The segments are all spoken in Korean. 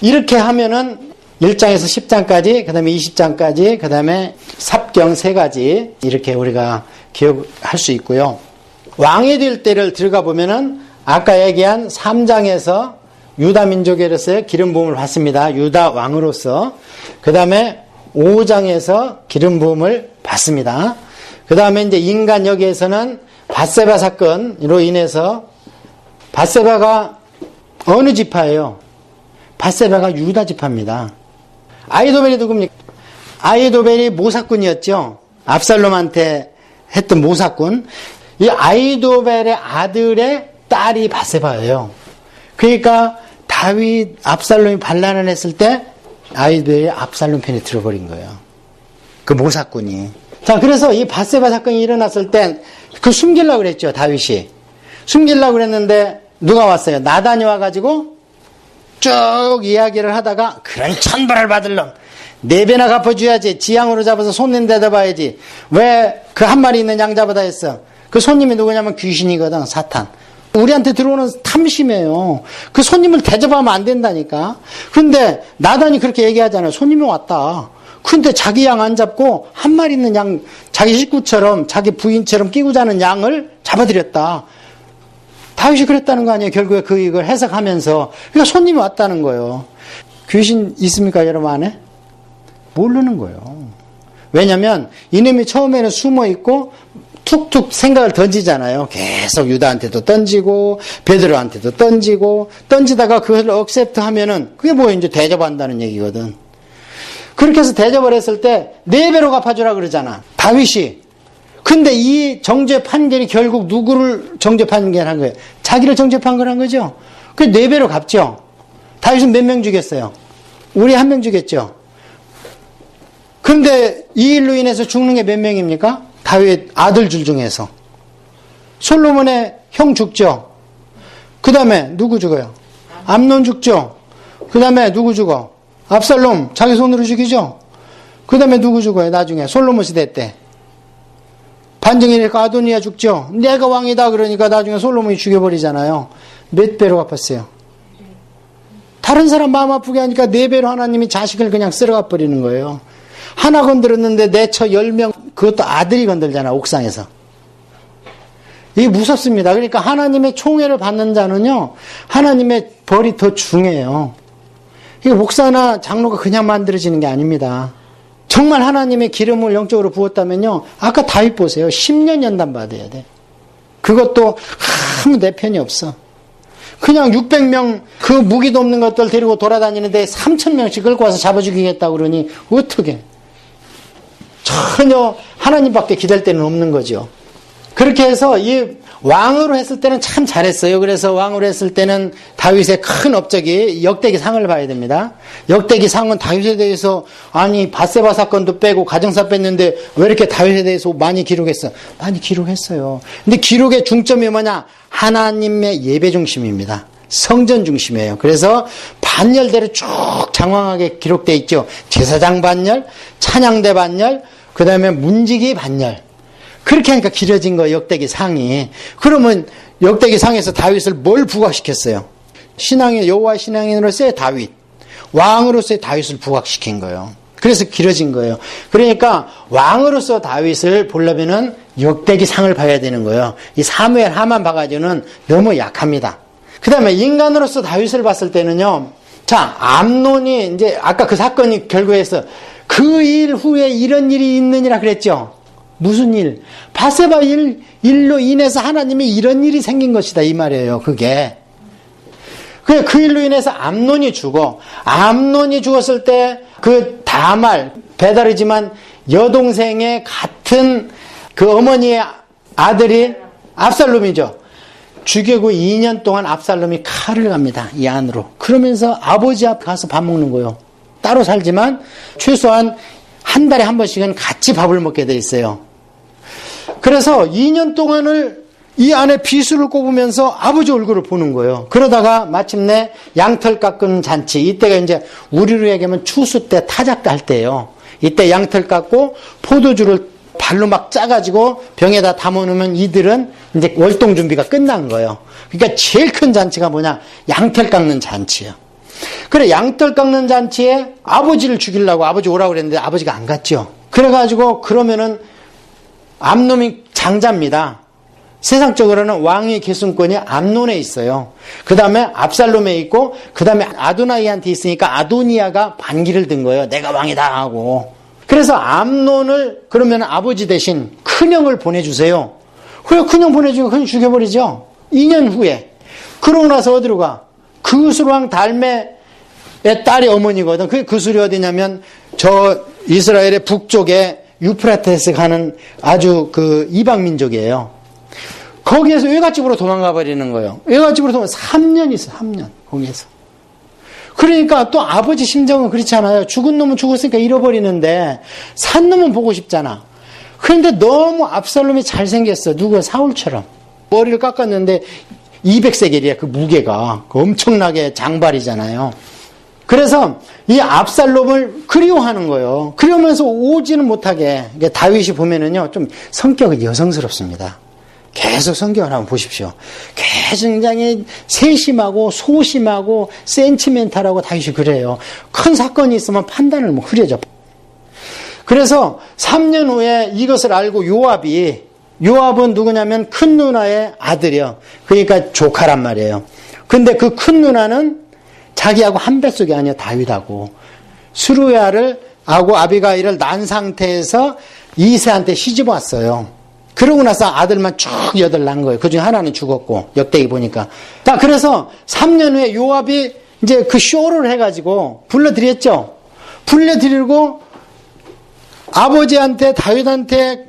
이렇게 하면은 1장에서 10장까지, 그 다음에 20장까지, 그 다음에 삽경 3가지, 이렇게 우리가 기억할 수 있고요. 왕이 될 때를 들어가 보면은 아까 얘기한 3장에서 유다 민족으로서의 기름 부음을 받습니다. 유다 왕으로서. 그 다음에 5장에서 기름 부음을 받습니다. 그 다음에 이제 인간 여기에서는 밧세바 사건으로 인해서, 밧세바가 어느 지파예요? 밧세바가 유다 지파입니다. 아히도벨이 누굽니까? 아히도벨이 모사꾼이었죠. 압살롬한테 했던 모사꾼. 이 아히도벨의 아들의 딸이 밧세바예요. 그러니까 다윗, 압살롬이 반란을 했을 때 아히도벨이 압살롬 편에 들어버린 거예요. 그 모사꾼이. 자, 그래서 이 밧세바 사건이 일어났을 땐 그 숨기려고 그랬죠, 다윗이. 숨기려고 그랬는데 누가 왔어요? 나단이 와가지고 쭉 이야기를 하다가, 그런 천벌을 받을 놈 4배나 갚아줘야지. 지양으로 잡아서 손님 대접해야지. 왜 그 한 마리 있는 양 잡아다 했어? 그 손님이 누구냐면 귀신이거든, 사탄. 우리한테 들어오는 탐심이에요. 그 손님을 대접하면 안 된다니까. 그런데 나단이 그렇게 얘기하잖아요. 손님이 왔다. 근데 자기 양 안 잡고 한 마리 있는 양, 자기 식구처럼, 자기 부인처럼 끼고 자는 양을 잡아들였다. 다윗이 그랬다는 거 아니에요. 결국에 그 이걸 해석하면서. 그러니까 손님이 왔다는 거예요. 귀신 있습니까, 여러분 안에? 모르는 거예요. 왜냐면 이놈이 처음에는 숨어 있고 툭툭 생각을 던지잖아요. 계속 유다한테도 던지고 베드로한테도 던지고, 던지다가 그걸 억셉트 하면은 그게 뭐 이제 대접한다는 얘기거든. 그렇게 해서 대접을 했을 때 4배로 갚아주라 그러잖아, 다윗이. 근데 이 정죄 판결이 결국 누구를 정죄 판결한 거예요? 자기를 정죄 판결한 거죠. 그 4배로 갚죠. 다윗은 몇 명 죽였어요? 우리 1명 죽였죠. 근데 이 일로 인해서 죽는 게 몇 명입니까? 다윗 아들들 중에서. 솔로몬의 형 죽죠. 그 다음에 누구 죽어요? 암논 죽죠. 그 다음에 누구 죽어? 압살롬 자기 손으로 죽이죠. 그 다음에 누구 죽어요? 나중에 솔로몬 시대 때 반증이니까 아도니아 죽죠. 내가 왕이다 그러니까 나중에 솔로몬이 죽여버리잖아요. 몇 배로 갚았어요? 다른 사람 마음 아프게 하니까 4배로 하나님이 자식을 그냥 쓸어가 버리는 거예요. 하나 건드렸는데 내처 10명, 그것도 아들이 건들잖아, 옥상에서. 이게 무섭습니다. 그러니까 하나님의 총애를 받는 자는요, 하나님의 벌이 더 중해요. 이게 목사나 장로가 그냥 만들어지는 게 아닙니다. 정말 하나님의 기름을 영적으로 부었다면요, 아까 다윗 보세요. 10년 연단 받아야 돼. 그것도 아무 내 편이 없어. 그냥 600명 그 무기도 없는 것들 데리고 돌아다니는데 3,000명씩 끌고 와서 잡아 죽이겠다고 그러니 어떻게? 전혀 하나님밖에 기댈 데는 없는 거죠. 그렇게 해서 이 왕으로 했을 때는 참 잘했어요. 그래서 왕으로 했을 때는 다윗의 큰 업적이 역대기 상을 봐야 됩니다. 역대기 상은 다윗에 대해서, 아니 밧세바 사건도 빼고 가정사 뺐는데 왜 이렇게 다윗에 대해서 많이 기록했어? 많이 기록했어요. 근데 기록의 중점이 뭐냐? 하나님의 예배 중심입니다. 성전 중심이에요. 그래서 반열대로 쭉 장황하게 기록되어 있죠. 제사장 반열, 찬양대 반열, 그 다음에 문지기 반열. 그렇게 하니까 길어진 거예요, 역대기 상이. 그러면 역대기 상에서 다윗을 뭘 부각시켰어요? 신앙의 여호와 신앙인으로서의 다윗, 왕으로서의 다윗을 부각시킨 거예요. 그래서 길어진 거예요. 그러니까 왕으로서 다윗을 보려면은 역대기 상을 봐야 되는 거예요. 이 사무엘 하만 봐가지고는 너무 약합니다. 그 다음에 인간으로서 다윗을 봤을 때는요, 자, 암논이 이제 아까 그 사건이 결국에서 그 일 후에 이런 일이 있느니라 그랬죠. 무슨 일? 밧세바 일로 인해서 하나님이 이런 일이 생긴 것이다, 이 말이에요. 그게. 그 일로 인해서 암논이 죽어. 암논이 죽었을 때 그 다말, 배다르지만 여동생의 같은 그 어머니의 아들이 압살롬이죠. 죽이고 2년 동안 압살롬이 칼을 갑니다, 이 안으로. 그러면서 아버지 앞 가서 밥 먹는 거예요. 따로 살지만 최소한 한 달에 한 번씩은 같이 밥을 먹게 돼 있어요. 그래서 2년 동안을 이 안에 비수를 꼽으면서 아버지 얼굴을 보는 거예요. 그러다가 마침내 양털 깎은 잔치, 이때가 이제 우리로 얘기하면 추수 때 타작 할 때예요. 이때 양털 깎고 포도주를 발로 막 짜가지고 병에다 담아놓으면 이들은 이제 월동 준비가 끝난 거예요. 그러니까 제일 큰 잔치가 뭐냐? 양털 깎는 잔치예요. 그래, 양털 깎는 잔치에 아버지를 죽이려고 아버지 오라고 그랬는데 아버지가 안 갔죠. 그래가지고 그러면은 암논이 장자입니다. 세상적으로는 왕의 계승권이 암논에 있어요. 그 다음에 압살롬에 있고, 그 다음에 아도나이한테 있으니까 아도니아가 반기를 든 거예요. 내가 왕이다 하고. 그래서 암논을 그러면 아버지 대신 큰형을 보내주세요. 그래, 큰형 보내주고 큰형 죽여버리죠. 2년 후에. 그러고 나서 어디로 가? 그술왕 달메의 딸이 어머니거든. 그 그술이 어디냐면 저 이스라엘의 북쪽에 유프라테스 가는 아주 그 이방 민족이에요. 거기에서 외갓집으로 도망가 버리는 거예요. 외갓집으로 도망가 3년 있어요. 3년 거기에서. 그러니까 또 아버지 심정은 그렇잖아요. 죽은 놈은 죽었으니까 잃어버리는데 산 놈은 보고 싶잖아. 그런데 너무 압살롬이 잘생겼어. 누가 사울처럼. 머리를 깎았는데 200세겔이야. 그 무게가. 엄청나게 장발이잖아요. 그래서 이 압살롬을 그리워하는 거예요. 그러면서 오지는 못하게. 다윗이 보면은요, 좀 성격이 여성스럽습니다. 계속 성경을 한번 보십시오. 굉장히 세심하고 소심하고 센치멘탈하고 다윗이 그래요. 큰 사건이 있으면 판단을 흐려져. 그래서 3년 후에 이것을 알고 요압은 누구냐면 큰 누나의 아들이요. 그러니까 조카란 말이에요. 근데 그 큰 누나는 자기하고 한 뱃속이 아니야. 다윗하고 수루야를 하고 아비가일을 난 상태에서 이새한테 시집 왔어요. 그러고 나서 아들만 쭉 8 낳은 거예요. 그중에 하나는 죽었고, 역대기 보니까. 자, 그래서 3년 후에 요압이 이제 그 쇼를 해가지고 불러드렸죠. 불러드리고 아버지한테, 다윗한테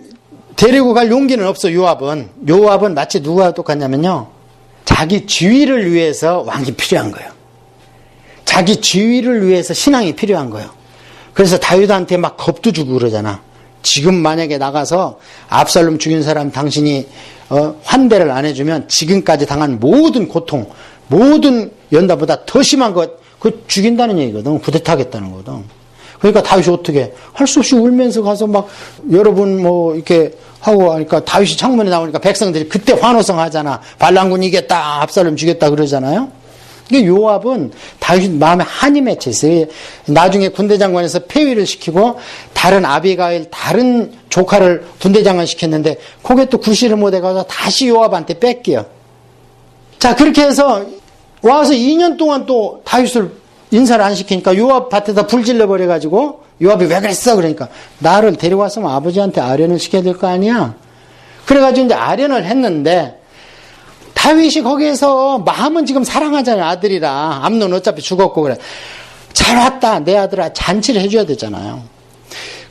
데리고 갈 용기는 없어, 요압은. 요압은 마치 누구와 똑같냐면요. 자기 지위를 위해서 왕이 필요한 거예요. 자기 지위를 위해서 신앙이 필요한 거예요. 그래서 다윗한테 막 겁도 주고 그러잖아. 지금 만약에 나가서 압살롬 죽인 사람 당신이 환대를 안 해주면 지금까지 당한 모든 고통, 모든 연다보다 더 심한 것, 그거 죽인다는 얘기거든. 구대타겠다는 거거든. 그러니까 다윗이 어떻게 할 수 없이 울면서 가서 막 여러분 뭐 이렇게 하고 하니까 다윗이 창문에 나오니까 백성들이 그때 환호성 하잖아. 반란군 이겼다, 압살롬 죽였다 그러잖아요. 이게 요압은 다윗 마음에 한이 맺혀 있어요. 나중에 군대장관에서 폐위를 시키고 다른 아비가일 다른 조카를 군대장관 시켰는데 그게 또 구실을 못해가서 다시 요압한테 뺏겨요. 자, 그렇게 해서 와서 2년 동안 또 다윗을 인사를 안 시키니까 요압 밭에다 불 질러버려가지고 요압이 왜 그랬어? 그러니까 나를 데려왔으면 아버지한테 아련을 시켜야 될 거 아니야? 그래가지고 이제 아련을 했는데 다윗이 거기에서 마음은 지금 사랑하잖아요. 아들이라. 암논 어차피 죽었고 그래. 잘 왔다. 내 아들아. 잔치를 해줘야 되잖아요.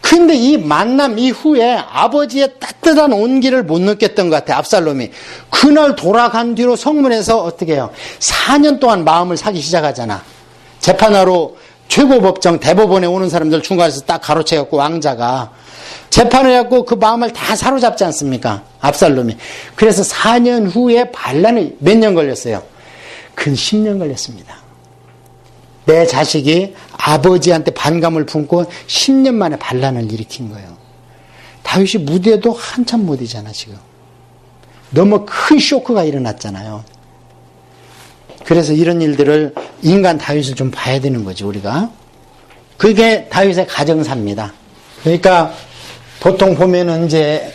근데 이 만남 이후에 아버지의 따뜻한 온기를 못 느꼈던 것 같아요. 압살롬이. 그날 돌아간 뒤로 성문에서 어떻게 해요? 4년 동안 마음을 사기 시작하잖아. 재판하러 최고법정 대법원에 오는 사람들 중간에서 딱 가로채갖고 왕자가 재판을 해갖고 그 마음을 다 사로잡지 않습니까? 압살롬이. 그래서 4년 후에 반란이 몇 년 걸렸어요? 근 10년 걸렸습니다. 내 자식이 아버지한테 반감을 품고 10년 만에 반란을 일으킨 거예요. 다윗이 무대도 한참 못 이잖아 지금. 너무 큰 쇼크가 일어났잖아요. 그래서 이런 일들을 인간 다윗을 좀 봐야 되는 거지 우리가. 그게 다윗의 가정사입니다. 그러니까 보통 보면은 이제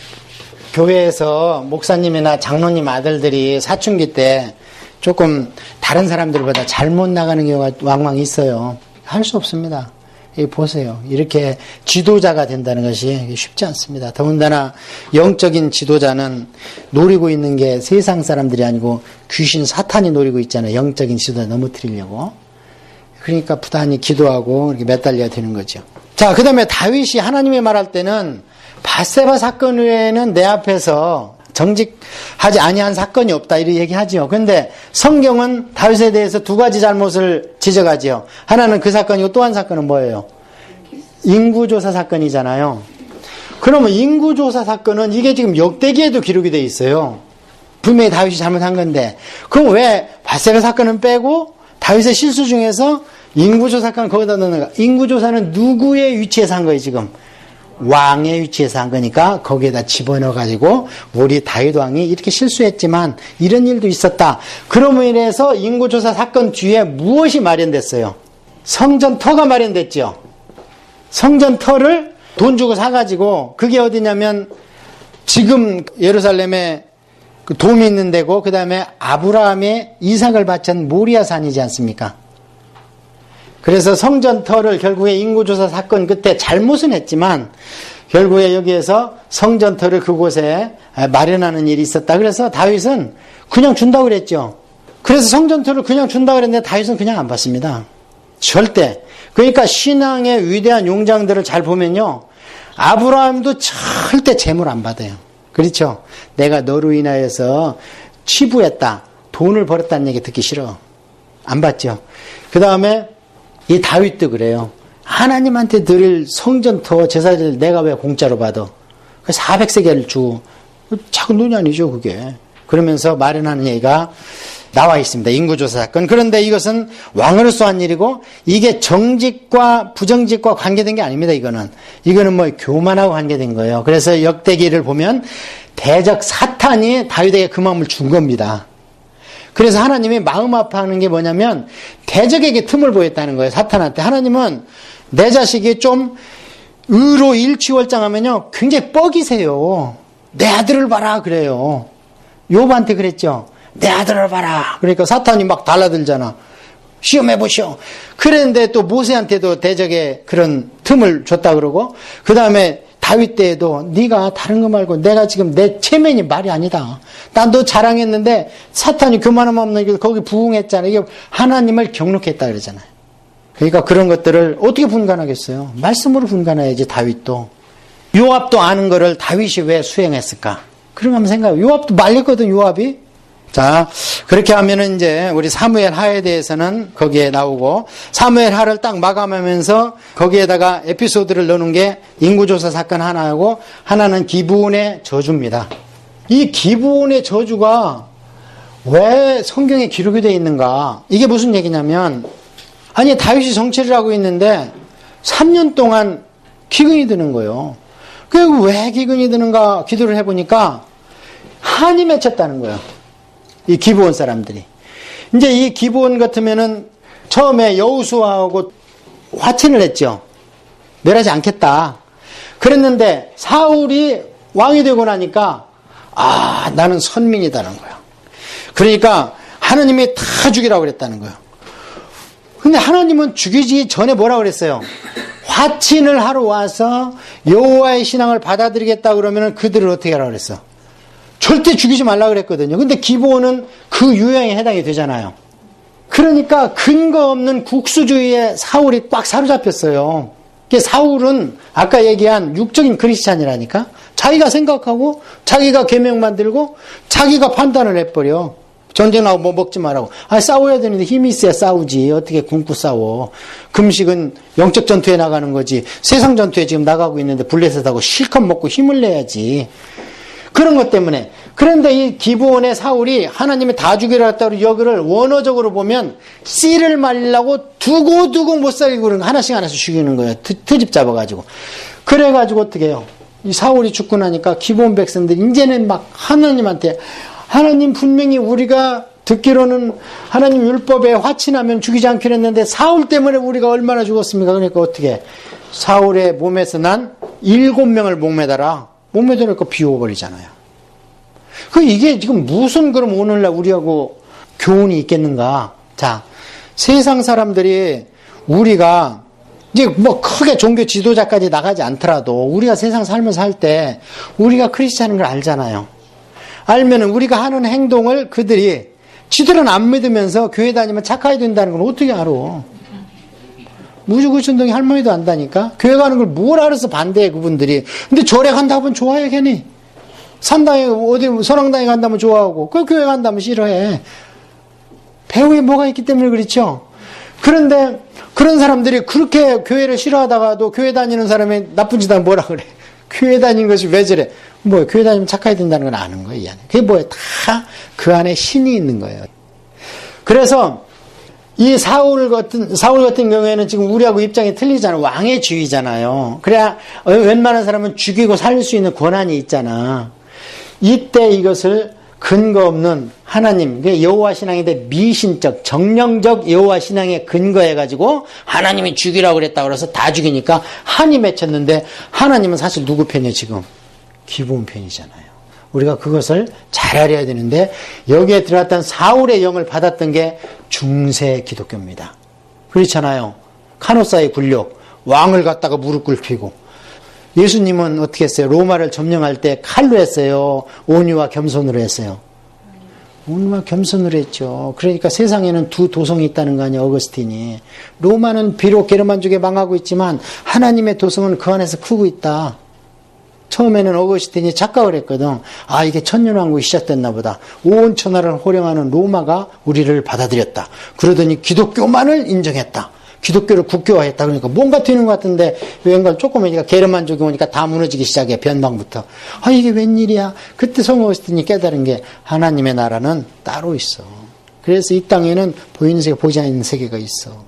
교회에서 목사님이나 장로님 아들들이 사춘기 때 조금 다른 사람들보다 잘못 나가는 경우가 왕왕 있어요. 할 수 없습니다. 보세요. 이렇게 지도자가 된다는 것이 쉽지 않습니다. 더군다나 영적인 지도자는 노리고 있는 게 세상 사람들이 아니고 귀신 사탄이 노리고 있잖아요. 영적인 지도자 넘어뜨리려고. 그러니까 부단히 기도하고 이렇게 매달려야 되는 거죠. 자, 그 다음에 다윗이 하나님이 말할 때는 밧세바 사건 외에는 내 앞에서 정직하지 아니한 사건이 없다 이렇게 얘기하죠. 그런데 성경은 다윗에 대해서 2가지 잘못을 지적하죠. 하나는 그 사건이고 또 한 사건은 뭐예요? 인구조사 사건이잖아요. 그러면 인구조사 사건은 이게 지금 역대기에도 기록이 되어 있어요. 분명히 다윗이 잘못한 건데 그럼 왜 밧세바 사건은 빼고 다윗의 실수 중에서 인구조사 사건 거기다 넣는가? 인구조사는 누구의 위치에서 한 거예요 지금? 왕의 위치에서 한 거니까 거기에다 집어넣어가지고 우리 다윗 왕이 이렇게 실수했지만 이런 일도 있었다. 그러므로 인해서 인구조사 사건 뒤에 무엇이 마련됐어요? 성전터가 마련됐죠. 성전터를 돈 주고 사가지고 그게 어디냐면 지금 예루살렘에 그 돔이 있는 데고 그 다음에 아브라함의 이삭을 바친 모리아산이지 않습니까? 그래서 성전터를 결국에 인구조사 사건 그때 잘못은 했지만 결국에 여기에서 성전터를 그곳에 마련하는 일이 있었다. 그래서 다윗은 그냥 준다고 그랬죠. 그래서 성전터를 그냥 준다고 그랬는데 다윗은 그냥 안 받습니다. 절대. 그러니까 신앙의 위대한 용장들을 잘 보면요. 아브라함도 절대 재물 안 받아요. 그렇죠? 내가 너로 인하여서 치부했다. 돈을 벌었다는 얘기 듣기 싫어. 안 받죠. 그 다음에 이 다윗도 그래요. 하나님한테 드릴 성전터 제사를 내가 왜 공짜로 받아? 400세겔을 주고 작은 돈이 아니죠 그게. 그러면서 마련하는 얘기가 나와 있습니다. 인구조사 사건. 그런데 이것은 왕으로서 한 일이고 이게 정직과 부정직과 관계된 게 아닙니다. 이거는 뭐 교만하고 관계된 거예요. 그래서 역대기를 보면 대적 사탄이 다윗에게 그 마음을 준 겁니다. 그래서 하나님이 마음 아파하는 게 뭐냐면 대적에게 틈을 보였다는 거예요. 사탄한테. 하나님은 내 자식이 좀 의로 일취월장하면요 굉장히 뻐기세요. 내 아들을 봐라 그래요. 욥한테 그랬죠. 내 아들을 봐라. 그러니까 사탄이 막 달라들잖아. 시험해보시오. 그랬는데 또 모세한테도 대적의 그런 틈을 줬다 그러고 그 다음에 다윗 때에도 네가 다른 거 말고 내가 지금 내 체면이 말이 아니다. 난 너 자랑했는데 사탄이 교만함 없는 길 거기 부응했잖아. 이게 하나님을 경록했다 그러잖아요. 그러니까 그런 것들을 어떻게 분간하겠어요? 말씀으로 분간해야지. 다윗도. 요압도 아는 거를 다윗이 왜 수행했을까? 그런 거 한번 생각해요. 요압도 말렸거든 요압이. 자, 그렇게 하면은 이제 우리 사무엘 하에 대해서는 거기에 나오고 사무엘 하를 딱 마감하면서 거기에다가 에피소드를 넣는 게 인구조사 사건 하나하고 하나는 기브온의 저주입니다. 이 기브온의 저주가 왜 성경에 기록이 되어 있는가? 이게 무슨 얘기냐면 아니 다윗이 정치를 하고 있는데 3년 동안 기근이 드는 거예요. 그리고 왜 기근이 드는가 기도를 해보니까 한이 맺혔다는 거예요. 이 기브온 사람들이. 이제 이 기브온 같으면은 처음에 여호수아하고 화친을 했죠. 멸하지 않겠다. 그랬는데 사울이 왕이 되고 나니까 나는 선민이다는 거야. 그러니까 하나님이 다 죽이라고 그랬다는 거예요. 근데 하나님은 죽이기 전에 뭐라고 그랬어요? 화친을 하러 와서 여호와의 신앙을 받아들이겠다 그러면은 그들을 어떻게 하라고 그랬어? 절대 죽이지 말라 그랬거든요. 근데 기브온은 그 유형에 해당이 되잖아요. 그러니까 근거 없는 국수주의에 사울이 꽉 사로잡혔어요. 사울은 아까 얘기한 육적인 크리스찬이라니까. 자기가 생각하고 자기가 계명 만들고 자기가 판단을 해버려. 전쟁하고 뭐 먹지 말라고. 싸워야 되는데 힘이 있어야 싸우지. 어떻게 굶고 싸워. 금식은 영적 전투에 나가는 거지. 세상 전투에 지금 나가고 있는데 블레셋하고 실컷 먹고 힘을 내야지. 그런 것 때문에. 그런데 이 기브온의 사울이 하나님이 다 죽이라 했다고 여기를 원어적으로 보면 씨를 말리려고 두고두고 못 살리고 그런 거 하나씩 죽이는 거예요. 트집 잡아가지고. 그래가지고 어떻게 해요? 이 사울이 죽고 나니까 기브온 백성들이 이제는 막 하나님한테 하나님 분명히 우리가 듣기로는 하나님 율법에 화친하면 죽이지 않기로 했는데 사울 때문에 우리가 얼마나 죽었습니까? 그러니까 어떻게 사울의 몸에서 난 7명을 목매달아. 목매달으니까 비워버리잖아요. 이게 지금 무슨 그럼 오늘날 우리하고 교훈이 있겠는가? 자, 세상 사람들이 우리가 이제 뭐 크게 종교 지도자까지 나가지 않더라도 우리가 세상 삶을 살 때 우리가 크리스찬인 걸 알잖아요. 알면은 우리가 하는 행동을 그들이 지들은 안 믿으면서 교회 다니면 착하게 된다는 건 어떻게 알아? 무주구춘동이 할머니도 안다니까? 교회 가는 걸 뭘 알아서 반대해, 그분들이. 근데 절에 간다 면 좋아해, 괜히. 산당에, 어디, 선왕당에 간다면 좋아하고, 그 교회 간다면 싫어해. 배후에 뭐가 있기 때문에 그렇죠? 그런데, 그런 사람들이 그렇게 교회를 싫어하다가도 교회 다니는 사람이 나쁜 짓 하면 뭐라 그래? 교회 다니는 것이 왜 저래? 교회 다니면 착하게 된다는 건 아는 거예요, 이 안에. 그게 뭐예요? 다 그 안에 신이 있는 거예요. 그래서, 이 사울 같은 경우에는 지금 우리하고 입장이 틀리잖아. 왕의 주의잖아요. 그래야 웬만한 사람은 죽이고 살릴 수 있는 권한이 있잖아. 이때 이것을 근거 없는 하나님, 여호와 신앙인데 미신적, 정령적 여호와 신앙에 근거해가지고 하나님이 죽이라고 그랬다고 그래서 다 죽이니까 한이 맺혔는데 하나님은 사실 누구 편이에요, 지금? 기브온 편이잖아요. 우리가 그것을 잘 알아야 되는데 여기에 들어갔던 사울의 영을 받았던 게 중세 기독교입니다. 그렇잖아요. 카노사의 굴욕, 왕을 갖다가 무릎 꿇히고 예수님은 어떻게 했어요? 로마를 점령할 때 칼로 했어요? 온유와 겸손으로 했어요? 온유와 겸손으로 했죠. 그러니까 세상에는 두 도성이 있다는 거 아니에요, 어거스틴이. 로마는 비록 게르만족에 망하고 있지만 하나님의 도성은 그 안에서 크고 있다. 처음에는 어거스틴이 착각을 했거든. 아, 이게 천년왕국이 시작됐나 보다. 온 천하를 호령하는 로마가 우리를 받아들였다. 그러더니 기독교만을 인정했다. 기독교를 국교화했다. 그러니까 뭔가 튀는 것 같은데 왠가 조금이니까 게르만족이 오니까 다 무너지기 시작해. 변방부터. 아, 이게 웬일이야. 그때 성 어거스틴이 깨달은 게 하나님의 나라는 따로 있어. 그래서 이 땅에는 보이는 세계, 보이지 않는 세계가 있어.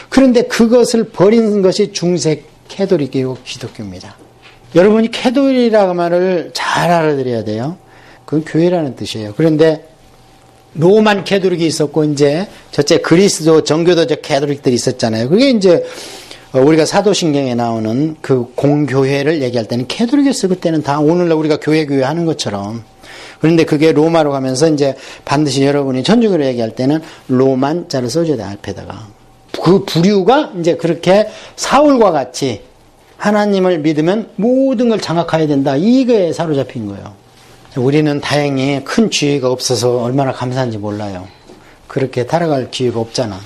그런데 그것을 버린 것이 중세 캐톨릭이고 기독교입니다. 여러분이 캐톨릭이라고 말을 잘 알아들어야 돼요. 그건 교회라는 뜻이에요. 그런데 로만 캐톨릭이 있었고 이제 저째 그리스도 정교도적 캐톨릭들이 있었잖아요. 그게 이제 우리가 사도신경에 나오는 그 공교회를 얘기할 때는 캐톨릭이었어. 그때는 다 오늘날 우리가 교회 하는 것처럼. 그런데 그게 로마로 가면서 이제 반드시 여러분이 천주교로 얘기할 때는 로만자를 써줘야 돼, 앞에다가. 그 부류가 이제 그렇게 사울과 같이 하나님을 믿으면 모든 걸 장악해야 된다. 이거에 사로잡힌 거예요. 우리는 다행히 큰 지위가 없어서 얼마나 감사한지 몰라요. 그렇게 살아갈 기회가 없잖아.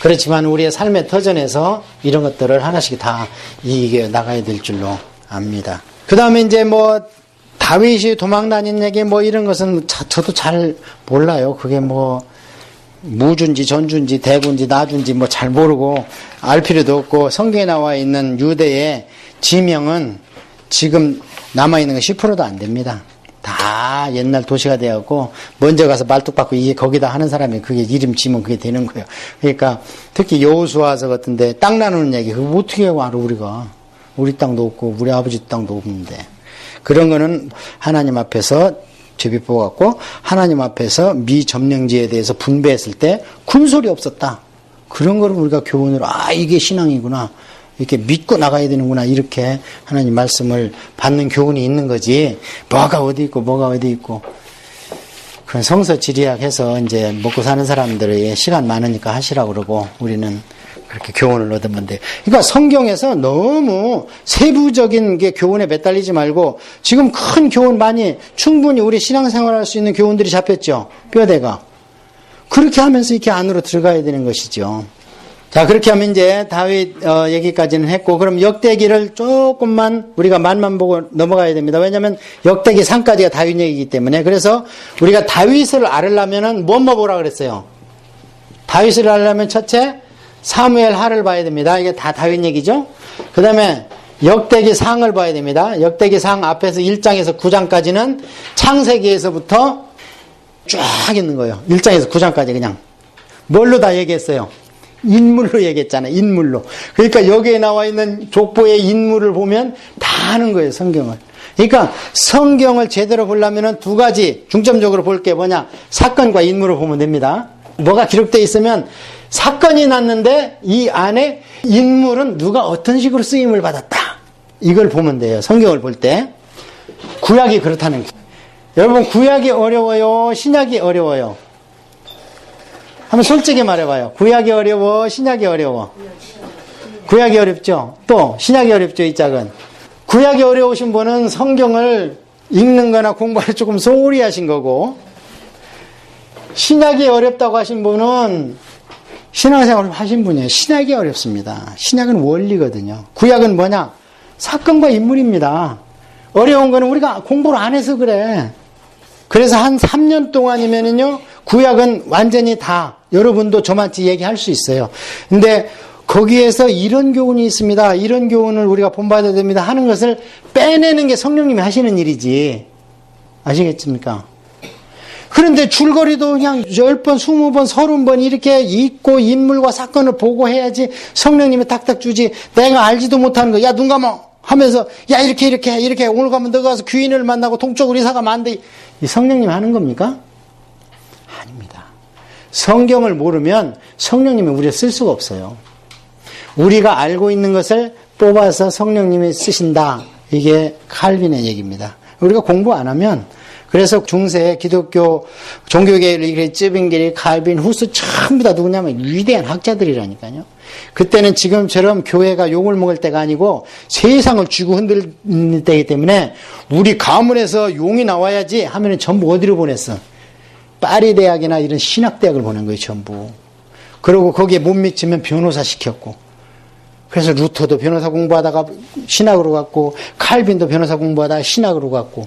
그렇지만 우리의 삶의 터전에서 이런 것들을 하나씩 다 이겨 나가야 될 줄로 압니다. 그 다음에 이제 뭐 다윗이 도망 다닌 얘기 뭐 이런 것은 저도 잘 몰라요. 그게 뭐 무주인지 전주인지 대군지 나주인지 뭐 잘 모르고 알 필요도 없고 성경에 나와 있는 유대의 지명은 지금 남아있는 건 10%도 안 됩니다. 다 옛날 도시가 되었고 먼저 가서 말뚝 박고 이게 거기다 하는 사람이 그게 이름 지면 그게 되는 거예요. 그러니까 특히 여호수아서 같은데 땅 나누는 얘기 그거 어떻게 알아 우리가. 우리 땅도 없고 우리 아버지 땅도 없는데 그런 거는 하나님 앞에서 제비 뽑았고 하나님 앞에서 미점령지에 대해서 분배했을 때 군소리 없었다. 그런 거를 우리가 교훈으로 아 이게 신앙이구나. 이렇게 믿고 나가야 되는구나. 이렇게 하나님 말씀을 받는 교훈이 있는 거지. 뭐가 어디 있고 뭐가 어디 있고. 그런 성서 지리학해서 이제 먹고 사는 사람들의 시간 많으니까 하시라고 그러고 우리는 그렇게 교훈을 얻으면 돼. 그러니까 성경에서 너무 세부적인 게 교훈에 매달리지 말고 지금 큰 교훈 많이 충분히 우리 신앙생활 할 수 있는 교훈들이 잡혔죠. 뼈대가. 그렇게 하면서 이렇게 안으로 들어가야 되는 것이죠. 자, 그렇게 하면 이제 다윗 얘기까지는 했고 그럼 역대기를 조금만 우리가 맛만 보고 넘어가야 됩니다. 왜냐하면 역대기 3까지가 다윗 얘기이기 때문에. 그래서 우리가 다윗을 알으려면은 뭐 보라 그랬어요. 다윗을 알으려면 첫째 사무엘 하를 봐야 됩니다. 이게 다 다윗 얘기죠. 그 다음에 역대기 상을 봐야 됩니다. 역대기 상 앞에서 1장에서 9장까지는 창세기에서부터 쫙 있는 거예요. 1장에서 9장까지 그냥. 뭘로 다 얘기했어요? 인물로 얘기했잖아요. 인물로. 그러니까 여기에 나와 있는 족보의 인물을 보면 다 아는 거예요. 성경을. 그러니까 성경을 제대로 보려면 두 가지 중점적으로 볼 게 뭐냐. 사건과 인물을 보면 됩니다. 뭐가 기록되어 있으면 사건이 났는데 이 안에 인물은 누가 어떤 식으로 쓰임을 받았다. 이걸 보면 돼요. 성경을 볼 때. 구약이 그렇다는 거예요. 여러분 구약이 어려워요? 신약이 어려워요? 한번 솔직히 말해봐요. 구약이 어려워? 신약이 어려워? 구약이 어렵죠? 또 신약이 어렵죠? 이 짝은. 구약이 어려우신 분은 성경을 읽는 거나 공부를 조금 소홀히 하신 거고 신약이 어렵다고 하신 분은 신앙생활을 하신 분이에요. 신약이 어렵습니다. 신약은 원리거든요. 구약은 뭐냐? 사건과 인물입니다. 어려운 거는 우리가 공부를 안 해서 그래. 그래서 한 3년 동안이면은요, 구약은 완전히 다 여러분도 저만치 얘기할 수 있어요. 근데 거기에서 이런 교훈이 있습니다. 이런 교훈을 우리가 본받아야 됩니다. 하는 것을 빼내는 게 성령님이 하시는 일이지. 아시겠습니까? 그런데 줄거리도 그냥 10번, 20번, 30번 이렇게 읽고 인물과 사건을 보고 해야지 성령님이 딱딱 주지. 내가 알지도 못하는 거, 야, 눈 감아! 하면서, 야, 이렇게, 오늘 가면 너가 가서 귀인을 만나고 동쪽으로 이사 가면 안 돼. 이 성령님 하는 겁니까? 아닙니다. 성경을 모르면 성령님이 우리를 쓸 수가 없어요. 우리가 알고 있는 것을 뽑아서 성령님이 쓰신다. 이게 칼빈의 얘기입니다. 우리가 공부 안 하면, 그래서 중세 기독교 종교계를 쯔빙게리, 칼빈, 후스 전부 다 누구냐면 위대한 학자들이라니까요. 그때는 지금처럼 교회가 욕을 먹을 때가 아니고 세상을 쥐고 흔들 때이기 때문에 우리 가문에서 용이 나와야지 하면은 전부 어디로 보냈어? 파리 대학이나 이런 신학대학을 보낸 거예요, 전부. 그리고 거기에 못 미치면 변호사 시켰고. 그래서 루터도 변호사 공부하다가 신학으로 갔고, 칼빈도 변호사 공부하다가 신학으로 갔고.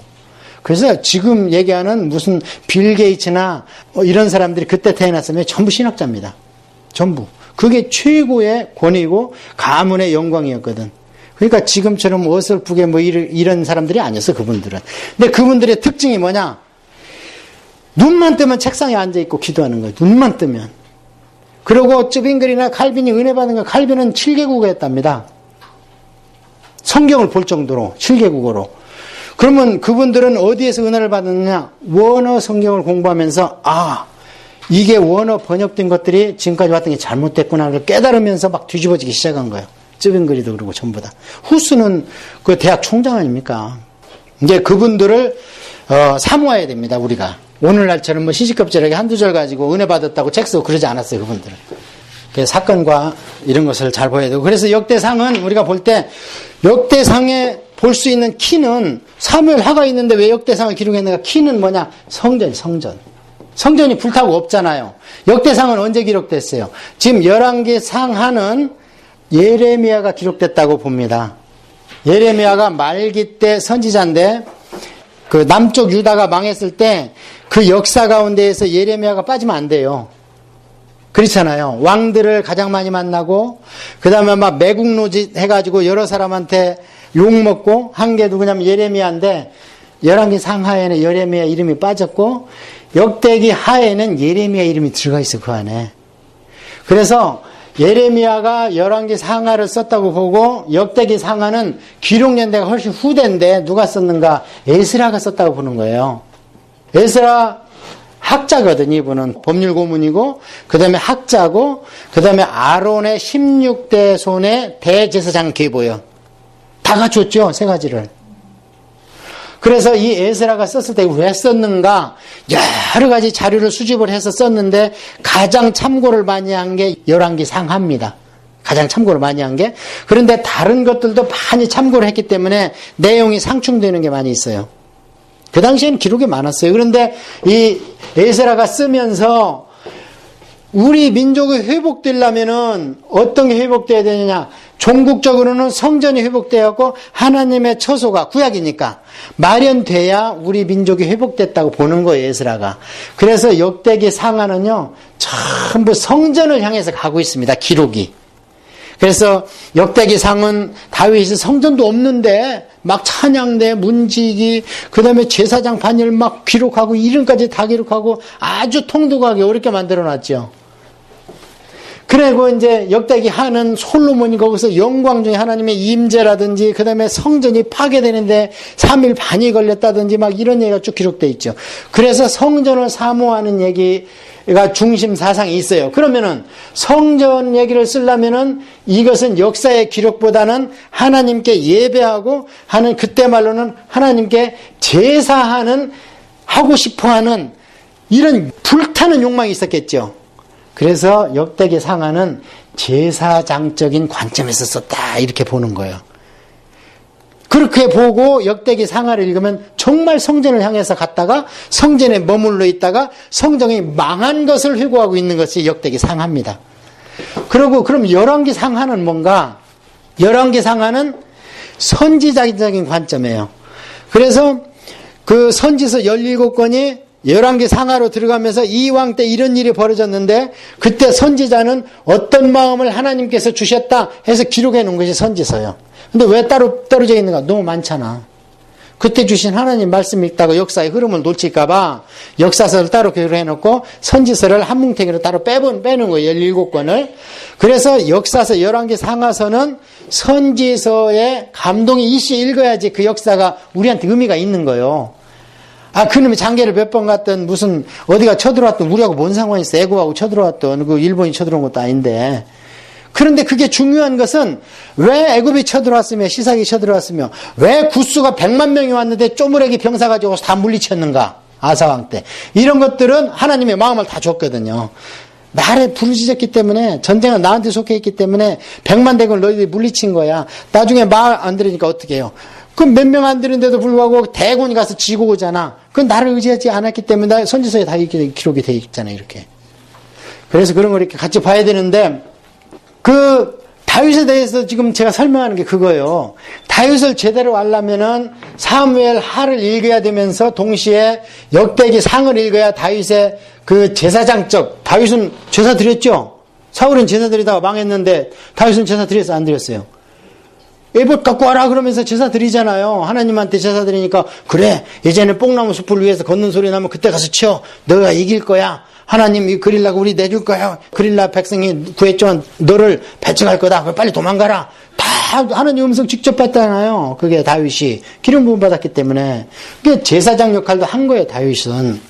그래서 지금 얘기하는 무슨 빌 게이츠나 이런 사람들이 그때 태어났으면 전부 신학자입니다. 전부. 그게 최고의 권위고 가문의 영광이었거든. 그러니까 지금처럼 어설프게 뭐 이런 사람들이 아니었어, 그분들은. 근데 그분들의 특징이 뭐냐? 눈만 뜨면 책상에 앉아있고 기도하는 거예요. 눈만 뜨면. 그리고 쯔빙글이나 칼빈이 은혜 받은 거, 칼빈은 7개국어였답니다. 성경을 볼 정도로 7개국어로. 그러면 그분들은 어디에서 은혜를 받았느냐? 원어 성경을 공부하면서 이게 원어 번역된 것들이 지금까지 왔던 게 잘못됐구나를 깨달으면서 막 뒤집어지기 시작한 거예요. 쯔빙글이도 그러고 전부 다. 후스는 그 대학 총장 아닙니까? 이제 그분들을 사모해야 됩니다, 우리가. 오늘날처럼 뭐 시시껍질하게 한두 절 가지고 은혜 받았다고 책 쓰고 그러지 않았어요, 그분들은. 그래서 사건과 이런 것을 잘 보여야 되고. 그래서 역대상은 우리가 볼 때 역대상에 볼 수 있는 키는 사무엘하가 있는데 왜 역대상을 기록했는가? 키는 뭐냐? 성전. 성전이 불타고 없잖아요. 역대상은 언제 기록됐어요? 지금 11개 상하는 예레미야가 기록됐다고 봅니다. 예레미야가 말기 때 선지자인데 그 남쪽 유다가 망했을 때 그 역사 가운데에서 예레미야가 빠지면 안 돼요. 그렇잖아요. 왕들을 가장 많이 만나고 그 다음에 막 매국노짓 해가지고 여러 사람한테 욕먹고 한 게 누구냐면 예레미야인데 11개 상하에는 예레미야 이름이 빠졌고 역대기 하에는 예레미야 이름이 들어가 있어, 그 안에. 그래서 예레미야가 11개 상하를 썼다고 보고 역대기 상하는 기록 연대가 훨씬 후대인데 누가 썼는가? 에스라가 썼다고 보는 거예요. 에스라 학자거든요, 이분은. 법률 고문이고, 그 다음에 학자고, 그 다음에 아론의 16대 손의 대제사장 계보예요. 다 갖췄죠, 세 가지를. 그래서 이 에스라가 썼을 때 왜 썼는가? 여러 가지 자료를 수집을 해서 썼는데 가장 참고를 많이 한 게 11개 상하입니다. 가장 참고를 많이 한 게. 그런데 다른 것들도 많이 참고를 했기 때문에 내용이 상충되는 게 많이 있어요. 그 당시에는 기록이 많았어요. 그런데 이 에스라가 쓰면서 우리 민족이 회복되려면은 어떤 게 회복돼야 되느냐? 종국적으로는 성전이 회복되었고 하나님의 처소가 구약이니까 마련돼야 우리 민족이 회복됐다고 보는 거예요, 에스라가. 그래서 역대기 상하는요, 전부 성전을 향해서 가고 있습니다, 기록이. 그래서 역대기 상은 다윗이 성전도 없는데 막 찬양대, 문지기, 그 다음에 제사장 반열 막 기록하고 이름까지 다 기록하고 아주 통독하게 어렵게 만들어놨죠. 그리고 이제 역대기 하는 솔로몬이 거기서 영광 중에 하나님의 임재라든지 그 다음에 성전이 파괴되는데 3일 반이 걸렸다든지 막 이런 얘기가 쭉 기록되어 있죠. 그래서 성전을 사모하는 얘기가 중심 사상이 있어요. 그러면은 성전 얘기를 쓰려면은 이것은 역사의 기록보다는 하나님께 예배하고 하는, 그때 말로는 하나님께 제사하는, 하고 싶어하는 이런 불타는 욕망이 있었겠죠. 그래서 역대기 상하는 제사장적인 관점에서 썼다, 이렇게 보는 거예요. 그렇게 보고 역대기 상하를 읽으면 정말 성전을 향해서 갔다가 성전에 머물러 있다가 성전이 망한 것을 회고하고 있는 것이 역대기 상하입니다. 그리고 그럼 11개 상하는 뭔가? 11개 상하는 선지자적인 관점이에요. 그래서 그 선지서 17권이 11개 상하로 들어가면서 이 왕 때 이런 일이 벌어졌는데 그때 선지자는 어떤 마음을 하나님께서 주셨다 해서 기록해 놓은 것이 선지서예요. 근데 왜 따로 떨어져 있는가? 너무 많잖아. 그때 주신 하나님 말씀 읽다가 역사의 흐름을 놓칠까봐 역사서를 따로 교류해놓고 선지서를 한 뭉탱이로 따로 빼는 거예요. 17권을. 그래서 역사서 11개 상하서는 선지서의 감동이 이씨 읽어야지 그 역사가 우리한테 의미가 있는 거예요. 아, 그놈이 장계를 몇 번 갔던 무슨 어디가 쳐들어왔던 우리하고 뭔 상관이 있어. 애국하고 쳐들어왔던 그 일본이 쳐들어온 것도 아닌데. 그런데 그게 중요한 것은 왜 애굽이 쳐들어왔으며 시삭이 쳐들어왔으며 왜 구수가 100만 명이 왔는데 쪼무레기 병사 가지고 다 물리쳤는가. 아사왕 때. 이런 것들은 하나님의 마음을 다 줬거든요. 말에 부르짖었기 때문에 전쟁은 나한테 속해 있기 때문에 100만 대군을 너희들이 물리친 거야. 나중에 말 안 들으니까 어떻게 해요. 그럼 몇 명 안 들은데도 불구하고 대군이 가서 지고 오잖아. 그건 나를 의지하지 않았기 때문에 선지서에 다 기록이 돼 있잖아요. 이렇게. 그래서 그런 걸 이렇게 같이 봐야 되는데 그 다윗에 대해서 지금 제가 설명하는 게 그거예요. 다윗을 제대로 알려면은 사무엘 하를 읽어야 되면서 동시에 역대기 상을 읽어야 다윗의 그 제사장적, 다윗은 제사 드렸죠? 사울은 제사 드리다가 망했는데 다윗은 제사 드렸어, 안 드렸어요? 에봇 갖고 와라 그러면서 제사 드리잖아요. 하나님한테 제사 드리니까 그래 이제는 뽕나무 숲을 위해서 걷는 소리 나면 그때 가서 쳐. 너가 이길 거야. 하나님 그릴라가 우리 내줄 거야. 그릴라 백성이 구했지만 너를 배척할 거다. 빨리 도망가라. 다 하나님 음성 직접 받잖아요. 그게 다윗이 기름 부음 받았기 때문에 그게 제사장 역할도 한 거예요. 다윗은.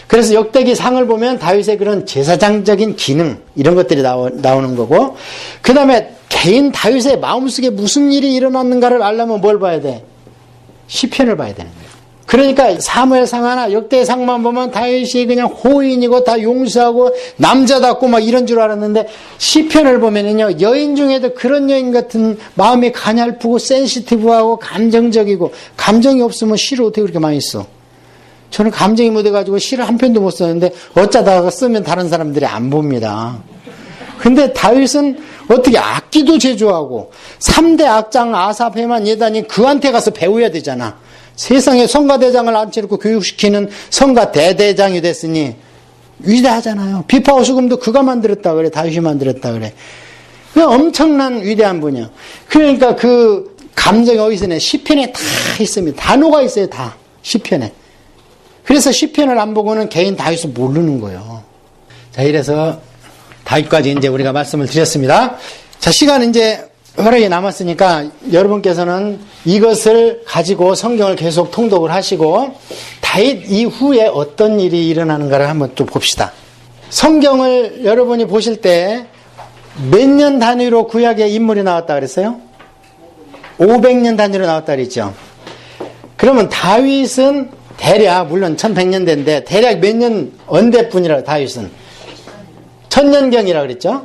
그래서 역대기 상을 보면 다윗의 그런 제사장적인 기능 이런 것들이 나오는 거고 그 다음에 개인 다윗의 마음속에 무슨 일이 일어났는가를 알려면 뭘 봐야 돼? 시편을 봐야 되는 거예요. 그러니까 사무엘상하나 역대상만 보면 다윗이 그냥 호인이고 다 용서하고 남자답고 막 이런 줄 알았는데 시편을 보면은요 여인 중에도 그런 여인 같은 마음이 가냘프고 센시티브하고 감정적이고 감정이 없으면 시를 어떻게 그렇게 많이 써? 저는 감정이 묻어가지고 시를 한 편도 못 썼는데 어쩌다가 쓰면 다른 사람들이 안 봅니다. 근데 다윗은 어떻게 악기도 제조하고 3대 악장 아삽 헤만 예단이 그한테 가서 배워야 되잖아. 세상에 성가대장을 앉혀놓고 교육시키는 성가 대대장이 됐으니 위대하잖아요. 비파와 수금도 그가 만들었다 그래. 다윗이 만들었다 그래. 그냥 엄청난 위대한 분이야. 그러니까 그 감정이 어디서 내? 시편에 다 있습니다. 단어가 있어요. 다 시편에. 그래서 시편을 안 보고는 개인 다윗을 모르는 거예요. 자, 이래서 다윗까지 이제 우리가 말씀을 드렸습니다. 자, 시간 이제 허락이 남았으니까 여러분께서는 이것을 가지고 성경을 계속 통독을 하시고 다윗 이후에 어떤 일이 일어나는가를 한번 또 봅시다. 성경을 여러분이 보실 때 몇 년 단위로 구약에 인물이 나왔다 그랬어요? 500년 단위로 나왔다 그랬죠. 그러면 다윗은 대략 물론 1100년대인데 대략 몇 년 언대뿐이라 다윗은 1000년경이라 그랬죠.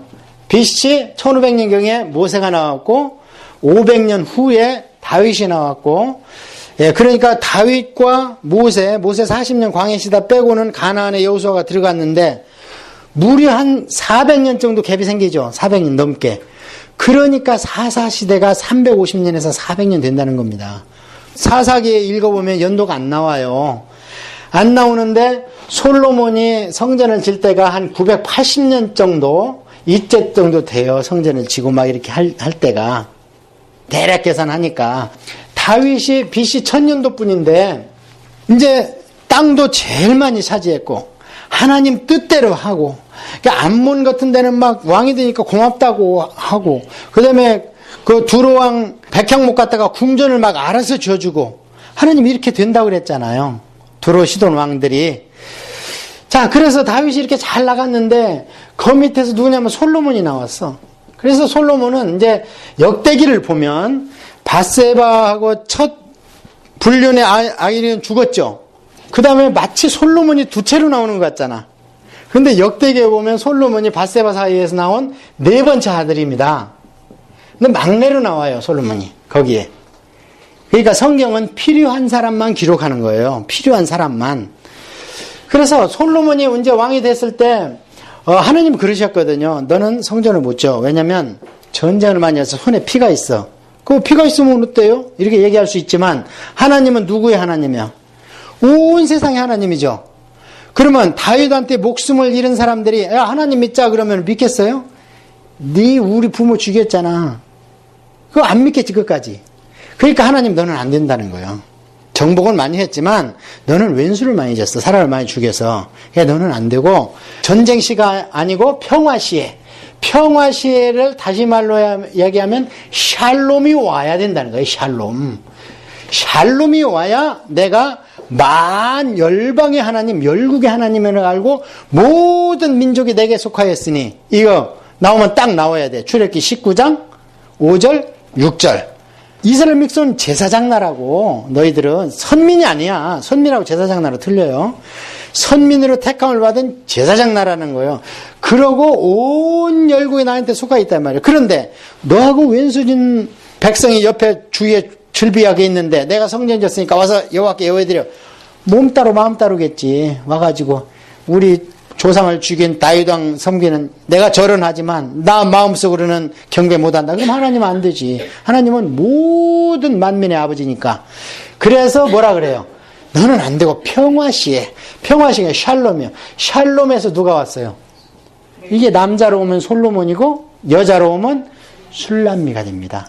BC 1500년경에 모세가 나왔고 500년 후에 다윗이 나왔고 예, 그러니까 다윗과 모세 40년 광해시다 빼고는 가나안의 여호수아가 들어갔는데 무려 한 400년 정도 갭이 생기죠. 400년 넘게. 그러니까 사사시대가 350년에서 400년 된다는 겁니다. 사사기에 읽어보면 연도가 안 나와요. 안 나오는데 솔로몬이 성전을 질 때가 한 980년 정도 이때 정도 돼요. 성전을 지고 막 이렇게 할 때가 대략 계산하니까 다윗이 BC 1000년도 뿐인데 이제 땅도 제일 많이 차지했고 하나님 뜻대로 하고 그러니까 암몬 같은 데는 막 왕이 되니까 고맙다고 하고 그 다음에 그 두로왕 백향목 갖다가 궁전을 막 알아서 지어주고 하나님이 이렇게 된다고 그랬잖아요. 두로 시돈 왕들이. 자, 그래서 다윗이 이렇게 잘 나갔는데 그 밑에서 누구냐면 솔로몬이 나왔어. 그래서 솔로몬은 이제 역대기를 보면 밧세바하고 첫 불륜의 아이는 죽었죠. 그 다음에 마치 솔로몬이 두 채로 나오는 것 같잖아. 근데 역대기에 보면 솔로몬이 밧세바 사이에서 나온 네 번째 아들입니다. 근데 막내로 나와요, 솔로몬이. 거기에. 그러니까 성경은 필요한 사람만 기록하는 거예요. 필요한 사람만. 그래서 솔로몬이 이제 왕이 됐을 때 하나님 그러셨거든요. 너는 성전을 못 지어. 왜냐면 전쟁을 많이 해서 손에 피가 있어. 그 피가 있으면 어때요? 이렇게 얘기할 수 있지만 하나님은 누구의 하나님이야? 온 세상의 하나님이죠. 그러면 다윗한테 목숨을 잃은 사람들이 야, 하나님 믿자 그러면 믿겠어요? 네 우리 부모 죽였잖아. 그거 안 믿겠지 끝까지. 그러니까 하나님 너는 안 된다는 거예요. 정복을 많이 했지만 너는 왼수를 많이 졌어. 사람을 많이 죽여서. 그러니까 너는 안 되고 전쟁시가 아니고 평화시에. 평화시에를 다시 말로 얘기하면 샬롬이 와야 된다는 거예요. 샬롬. 샬롬이 와야 내가 만 열방의 하나님, 열국의 하나님을 알고 모든 민족이 내게 속하였으니 이거 나오면 딱 나와야 돼. 출애굽기 19장 5절 6절. 이스라엘 백성은 제사장 나라고 너희들은 선민이 아니야. 선민하고 제사장 나라 틀려요. 선민으로 택함을 받은 제사장 나라는 거예요. 그러고 온 열국이 나한테 속하 있단 말이에요. 그런데 너하고 왼수진 백성이 옆에 주위에 즐비하게 있는데 내가 성전 졌으니까 와서 여호와께 예배드려. 몸 따로 마음 따로겠지. 와가지고 우리 조상을 죽인 다윗 왕 섬기는 내가 절은 하지만 나 마음속으로는 경배 못한다. 그럼 하나님은 안 되지. 하나님은 모든 만민의 아버지니까. 그래서 뭐라 그래요? 너는 안 되고 평화시에. 평화시에 샬롬이요. 샬롬에서 누가 왔어요? 이게 남자로 오면 솔로몬이고 여자로 오면 술람미가 됩니다.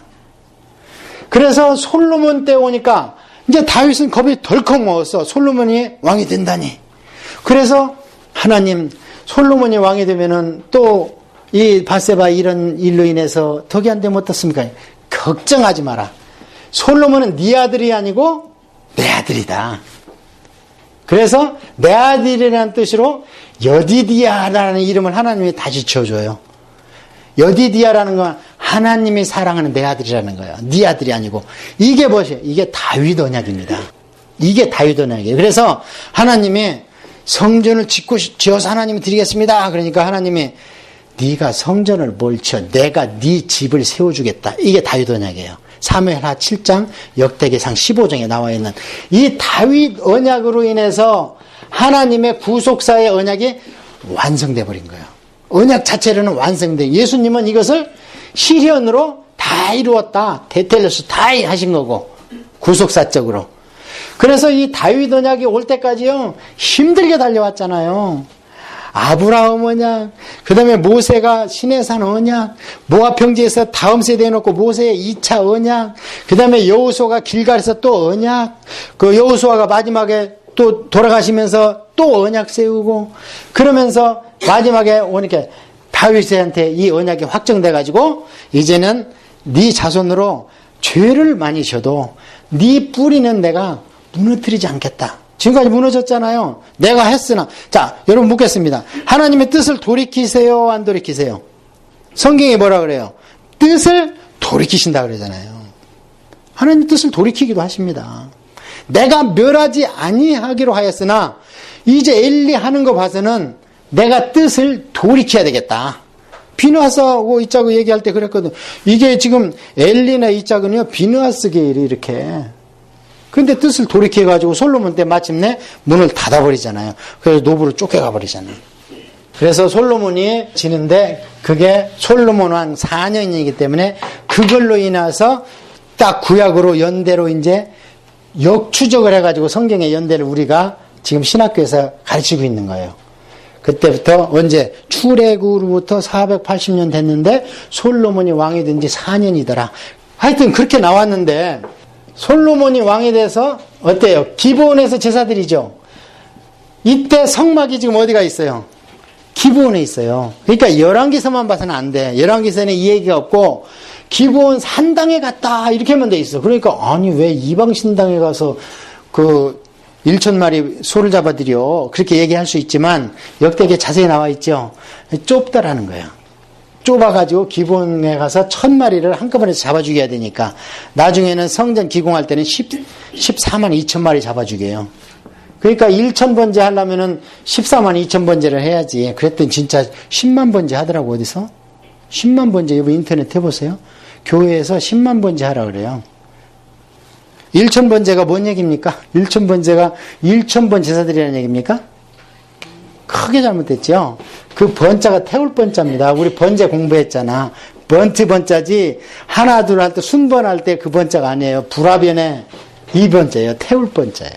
그래서 솔로몬 때 오니까 이제 다윗은 겁이 덜컥 먹었어. 솔로몬이 왕이 된다니. 그래서 하나님 솔로몬이 왕이 되면은 또 이 바세바 이런 일로 인해서 덕이 안 되면 어떻습니까? 걱정하지 마라. 솔로몬은 네 아들이 아니고 내 아들이다. 그래서 내 아들이라는 뜻으로 여디디아라는 이름을 하나님이 다시 지어줘요. 여디디아라는 건 하나님이 사랑하는 내 아들이라는 거예요. 네 아들이 아니고. 이게 뭐지? 이게 다윗 언약입니다. 이게 다윗 언약이에요. 그래서 하나님이 성전을 지어서 하나님이 드리겠습니다. 그러니까 하나님이 네가 성전을 뭘 지어? 내가 네 집을 세워주겠다. 이게 다윗 언약이에요. 사무엘하 7장 역대기상 15장에 나와 있는 이 다윗 언약으로 인해서 하나님의 구속사의 언약이 완성돼 버린 거예요. 언약 자체로는 완성돼. 예수님은 이것을 실현으로 다 이루었다. 데텔레스 다 하신 거고 구속사적으로. 그래서 이 다윗 언약이 올 때까지요 힘들게 달려왔잖아요. 아브라함 언약, 그 다음에 모세가 시내산 언약, 모압 평지에서 다음 세대에 놓고 모세의 2차 언약, 그 다음에 여호수아가 길갈에서 또 언약, 그 여호수아가 마지막에 또 돌아가시면서 또 언약 세우고, 그러면서 마지막에 오니까 다윗한테 이 언약이 확정돼 가지고 이제는 네 자손으로 죄를 많이 져도 네 뿌리는 내가 무너뜨리지 않겠다. 지금까지 무너졌잖아요. 내가 했으나. 자, 여러분 묻겠습니다. 하나님의 뜻을 돌이키세요? 안 돌이키세요? 성경이 뭐라 그래요? 뜻을 돌이키신다 그러잖아요. 하나님 뜻을 돌이키기도 하십니다. 내가 멸하지 아니하기로 하였으나 이제 엘리 하는 거 봐서는 내가 뜻을 돌이켜야 되겠다. 비느하스하고 이짝을 얘기할 때 그랬거든. 이게 지금 엘리나 이짝은요 비느하스 계율이 이렇게. 근데 뜻을 돌이켜가지고 솔로몬 때 마침내 문을 닫아버리잖아요. 그래서 노부로 쫓겨가 버리잖아요. 그래서 솔로몬이 지는데 그게 솔로몬 왕 4년이기 때문에 그걸로 인해서 딱 구약으로 연대로 이제 역추적을 해가지고 성경의 연대를 우리가 지금 신학교에서 가르치고 있는 거예요. 그때부터 언제 출애굽으로부터 480년 됐는데 솔로몬이 왕이 된 지 4년이더라. 하여튼 그렇게 나왔는데 솔로몬이 왕이 돼서 어때요? 기브온에서 제사드리죠. 이때 성막이 지금 어디가 있어요? 기브온에 있어요. 그러니까 열왕기서만 봐서는 안 돼. 열왕기서는 이 얘기가 없고 기브온 산당에 갔다 이렇게 하면 돼 있어. 그러니까 아니 왜 이방 신당에 가서 그 1,000마리 소를 잡아들여 그렇게 얘기할 수 있지만 역대기에 자세히 나와 있죠. 좁다라는 거예요. 좁아가지고 기본에 가서 1,000마리를 한꺼번에 잡아 죽여야 되니까 나중에는 성전 기공할 때는 14만 2천 마리 잡아 죽여요. 그러니까 1,000번째 하려면은 14만 2천 번째를 해야지. 그랬더니 진짜 10만 번째 하더라고. 어디서? 10만 번째. 여러분 인터넷 해보세요. 교회에서 10만 번째 하라 그래요. 1,000번째가 뭔 얘기입니까? 1,000번째가 1,000번 제사드리라는 얘기입니까? 크게 잘못됐죠. 그 번자가 태울 번자입니다. 우리 번제 공부했잖아. 번트 번자지 하나 둘 할 때 순번할 때 그 번자가 아니에요. 불화변에 이 번자예요. 태울 번자예요.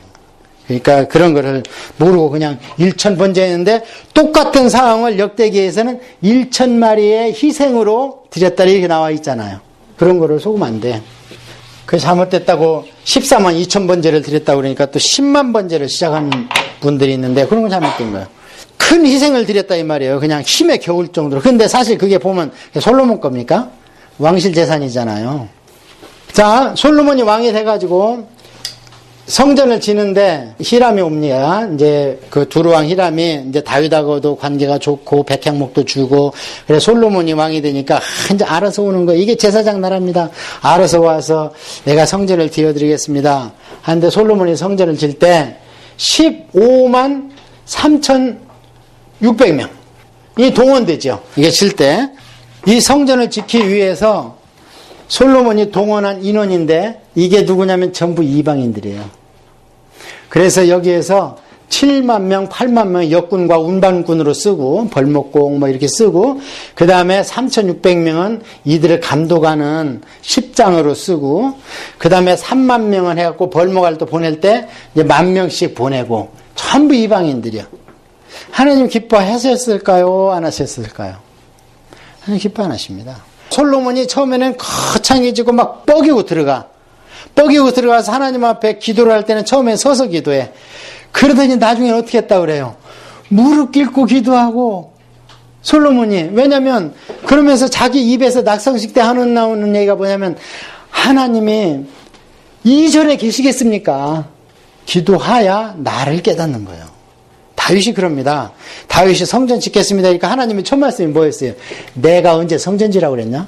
그러니까 그런 거를 모르고 그냥 1,000번째 했는데 똑같은 상황을 역대기에서는 1,000마리의 희생으로 드렸다 이렇게 나와 있잖아요. 그런 거를 속으면 안 돼. 그 잘못됐다고 14만 2천 번제를 드렸다고 그러니까 또 10만 번제를 시작한 분들이 있는데 그런 건 잘못된 거예요. 큰 희생을 드렸다 이 말이에요. 그냥 힘에 겨울 정도로. 근데 사실 그게 보면 솔로몬 겁니까? 왕실 재산이잖아요. 자, 솔로몬이 왕이 돼가지고 성전을 지는데 히람이 옵니다. 이제 그 두루왕 히람이 이제 다윗하고도 관계가 좋고 백향목도 주고 그래 솔로몬이 왕이 되니까 이제 알아서 오는 거예요. 이게 제사장 나라입니다. 알아서 와서 내가 성전을 지어드리겠습니다. 하는데 솔로몬이 성전을 질 때 15만 3,600명 이 동원되죠. 이게 질 때 이 성전을 짓기 위해서 솔로몬이 동원한 인원인데 이게 누구냐면 전부 이방인들이에요. 그래서 여기에서 7만 명, 8만 명 역군과 운반군으로 쓰고 벌목공 뭐 이렇게 쓰고 그 다음에 3,600명은 이들을 감독하는 십장으로 쓰고 그 다음에 3만 명은 해갖고 벌목할 때 보낼 때 이제 10,000명씩 보내고 전부 이방인들이요. 하나님 기뻐하셨을까요? 안 하셨을까요? 하나님 기뻐 안 하십니다. 솔로몬이 처음에는 거창해 지고 막 뻐기고 들어가서 하나님 앞에 기도를 할 때는 처음에 서서 기도해. 그러더니 나중에 어떻게 했다고 그래요? 무릎 꿇고 기도하고 솔로몬이. 왜냐면 그러면서 자기 입에서 낙성식 때 나오는 얘기가 뭐냐면 하나님이 이전에 계시겠습니까? 기도하야 나를 깨닫는 거예요. 다윗이 그럽니다. 다윗이 성전 짓겠습니다. 그러니까 하나님의 첫 말씀이 뭐였어요? 내가 언제 성전 지라고 그랬냐?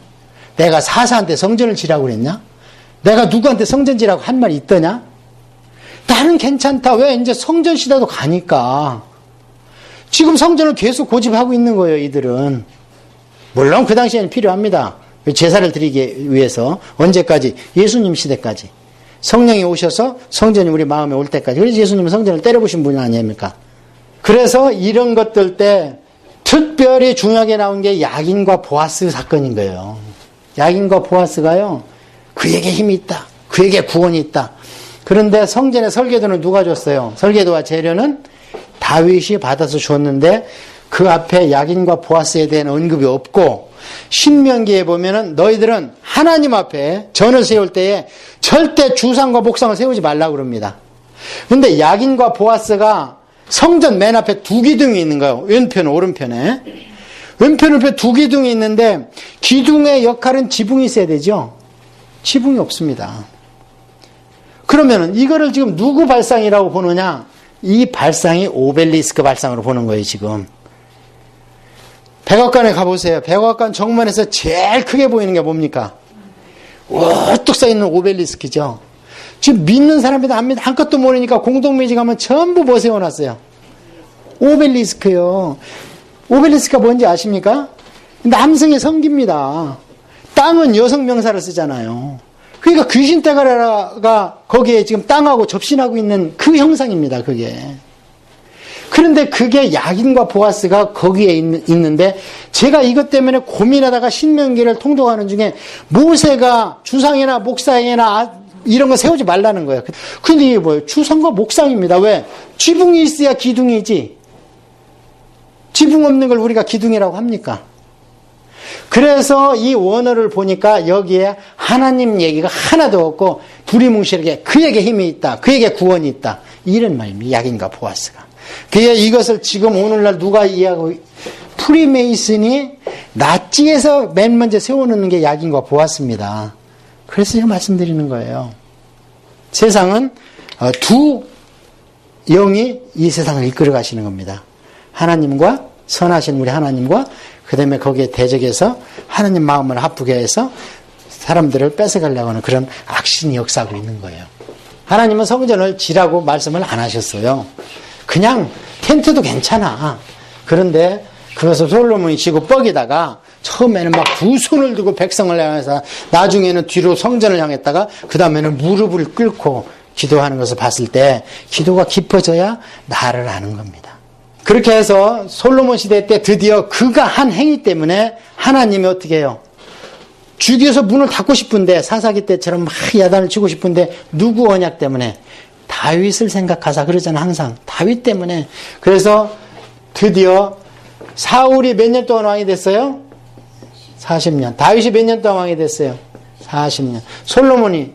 내가 사사한테 성전을 지라고 그랬냐? 내가 누구한테 성전 지라고 한 말이 있더냐? 나는 괜찮다. 왜? 이제 성전 시대도 가니까. 지금 성전을 계속 고집하고 있는 거예요, 이들은. 물론 그 당시에는 필요합니다. 제사를 드리기 위해서. 언제까지? 예수님 시대까지. 성령이 오셔서 성전이 우리 마음에 올 때까지. 그래서 예수님은 성전을 때려부신 분이 아닙니까? 그래서 이런 것들 때 특별히 중요하게 나온 게 야긴과 보아스 사건인 거예요. 야긴과 보아스가요, 그에게 힘이 있다. 그에게 구원이 있다. 그런데 성전의 설계도는 누가 줬어요? 설계도와 재료는 다윗이 받아서 줬는데 그 앞에 야긴과 보아스에 대한 언급이 없고 신명기에 보면은 너희들은 하나님 앞에 전을 세울 때에 절대 주상과 목상을 세우지 말라고 그럽니다. 그런데 야긴과 보아스가 성전 맨 앞에 두 기둥이 있는 거예요. 왼편, 오른편에. 왼편, 오른편 두 기둥이 있는데 기둥의 역할은 지붕이 있어야 되죠. 지붕이 없습니다. 그러면은 이거를 지금 누구 발상이라고 보느냐? 이 발상이 오벨리스크 발상으로 보는 거예요, 지금. 백악관에 가보세요. 백악관 정면에서 제일 크게 보이는 게 뭡니까? 우뚝 서 있는 오벨리스크죠. 지금 믿는 사람이다 안 믿는 아무것도 모르니까 공동묘지 가면 전부 뭐 세워놨어요? 오벨리스크요. 오벨리스크가 뭔지 아십니까? 남성의 성기입니다. 땅은 여성 명사를 쓰잖아요. 그러니까 귀신 떼가라가 거기에 지금 땅하고 접신하고 있는 그 형상입니다. 그게. 그런데 그게 야긴과 보아스가 거기에 있는데 제가 이것 때문에 고민하다가 신명기를 통독하는 중에 모세가 주상이나 목상이나 이런 거 세우지 말라는 거예요. 근데 이게 뭐예요? 주상과 목상입니다. 왜? 지붕이 있어야 기둥이지. 지붕 없는 걸 우리가 기둥이라고 합니까? 그래서 이 원어를 보니까 여기에 하나님 얘기가 하나도 없고 두리뭉실하게 그에게 힘이 있다. 그에게 구원이 있다. 이런 말입니다. 야긴과 보아스가. 그게 이것을 지금 오늘날 누가 이해하고 프리메이슨이 나치에서 맨 먼저 세워놓는 게 야긴과 보아스입니다. 그래서 제가 말씀드리는 거예요. 세상은 두 영이 이 세상을 이끌어 가시는 겁니다. 하나님과 선하신 우리 하나님과 그 다음에 거기에 대적해서 하나님 마음을 아프게 해서 사람들을 뺏어가려고 하는 그런 악신이 역사하고 있는 거예요. 하나님은 성전을 지라고 말씀을 안 하셨어요. 그냥 텐트도 괜찮아. 그런데 그것을 솔로몬이 지고 뻐기다가 처음에는 막 두 손을 들고 백성을 향해서 나중에는 뒤로 성전을 향했다가 그 다음에는 무릎을 꿇고 기도하는 것을 봤을 때 기도가 깊어져야 나를 아는 겁니다. 그렇게 해서 솔로몬 시대 때 드디어 그가 한 행위 때문에 하나님이 어떻게 해요? 죽여서 문을 닫고 싶은데 사사기 때처럼 막 야단을 치고 싶은데 누구 언약 때문에? 다윗을 생각하사 그러잖아 항상. 다윗 때문에. 그래서 드디어 사울이 몇 년 동안 왕이 됐어요? 40년. 다윗이 몇 년 동안 왕이 됐어요? 40년. 솔로몬이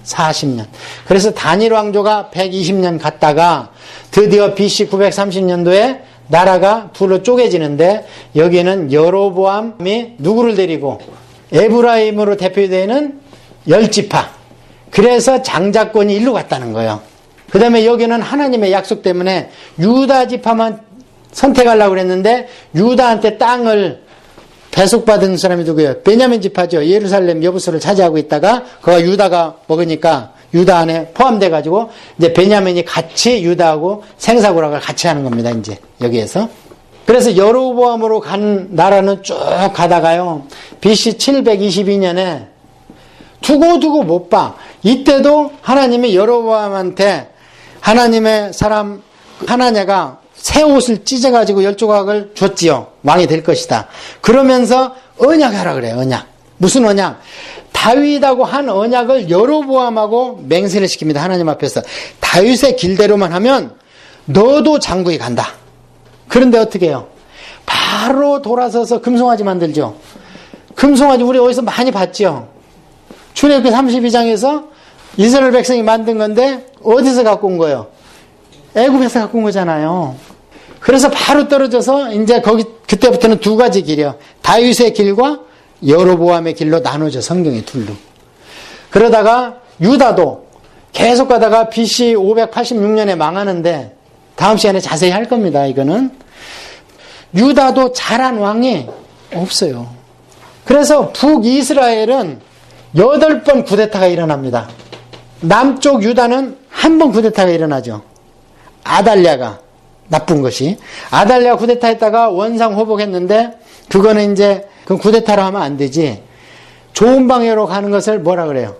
40년. 그래서 단일 왕조가 120년 갔다가 드디어 BC 930년도에 나라가 둘로 쪼개지는데 여기는 여로보암이 누구를 데리고 에브라임으로 대표되는 10지파. 그래서 장자권이 일로 갔다는 거예요. 그 다음에 여기는 하나님의 약속 때문에 유다 지파만 선택하려고 그랬는데 유다한테 땅을 배속받은 사람이 누구예요? 베냐민 지파죠. 예루살렘 여부서를 차지하고 있다가 그가 유다가 먹으니까 유다 안에 포함돼가지고 이제 베냐민이 같이 유다하고 생사구락을 같이 하는 겁니다. 이제 여기에서. 그래서 여로보암으로 간 나라는 쭉 가다가요. BC 722년에 두고 못 봐. 이때도 하나님이 여로보암한테 하나님의 사람 하나냐가 새 옷을 찢어가지고 10조각을 줬지요. 왕이 될 것이다. 그러면서 언약하라 그래요. 언약. 무슨 언약? 다윗하고 한 언약을 여로보암하고 맹세를 시킵니다. 하나님 앞에서. 다윗의 길대로만 하면 너도 장구에 간다. 그런데 어떻게 해요? 바로 돌아서서 금송아지 만들죠. 금송아지 우리 어디서 많이 봤죠. 출애굽기 32장에서 이스라엘 백성이 만든 건데 어디서 갖고 온 거예요? 애굽에서 갖고 온 거잖아요. 그래서 바로 떨어져서 이제 거기 그때부터는 두 가지 길이요. 다윗의 길과 여로보암의 길로 나눠져 성경의 둘로. 그러다가 유다도 계속 가다가 BC 586년에 망하는데 다음 시간에 자세히 할 겁니다. 이거는 유다도 잘한 왕이 없어요. 그래서 북이스라엘은 8번 쿠데타가 일어납니다. 남쪽 유다는 한 번 쿠데타가 일어나죠. 아달랴가 나쁜 것이 아달랴 쿠데타 했다가 원상 회복했는데 그거는 이제 그 쿠데타로 하면 안 되지. 좋은 방향으로 가는 것을 뭐라 그래요?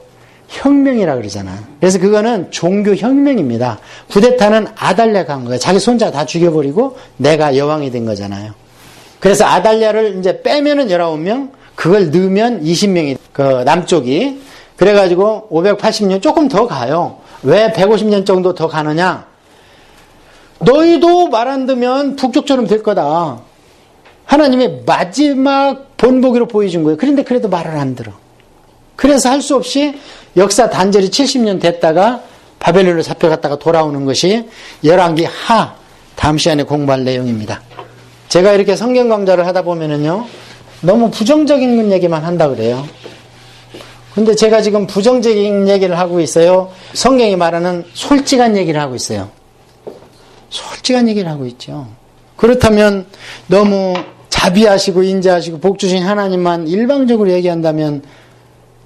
혁명이라 그러잖아. 그래서 그거는 종교 혁명입니다. 쿠데타는 아달랴가 한 거예요. 자기 손자 다 죽여버리고 내가 여왕이 된 거잖아요. 그래서 아달랴를 이제 빼면은 19명, 그걸 넣으면 20명이 그 남쪽이. 그래가지고 580년 조금 더 가요. 왜 150년 정도 더 가느냐? 너희도 말 안 듣면 북쪽처럼 될 거다. 하나님의 마지막 본보기로 보여준 거예요. 그런데 그래도 말을 안 들어. 그래서 할 수 없이 역사 단절이 70년 됐다가 바벨론으로 잡혀갔다가 돌아오는 것이 열왕기 하 다음 시간에 공부할 내용입니다. 제가 이렇게 성경 강좌를 하다 보면은요 너무 부정적인 얘기만 한다 그래요. 근데 제가 지금 부정적인 얘기를 하고 있어요. 성경이 말하는 솔직한 얘기를 하고 있어요. 솔직한 얘기를 하고 있죠. 그렇다면 너무 자비하시고 인자하시고 복 주신 하나님만 일방적으로 얘기한다면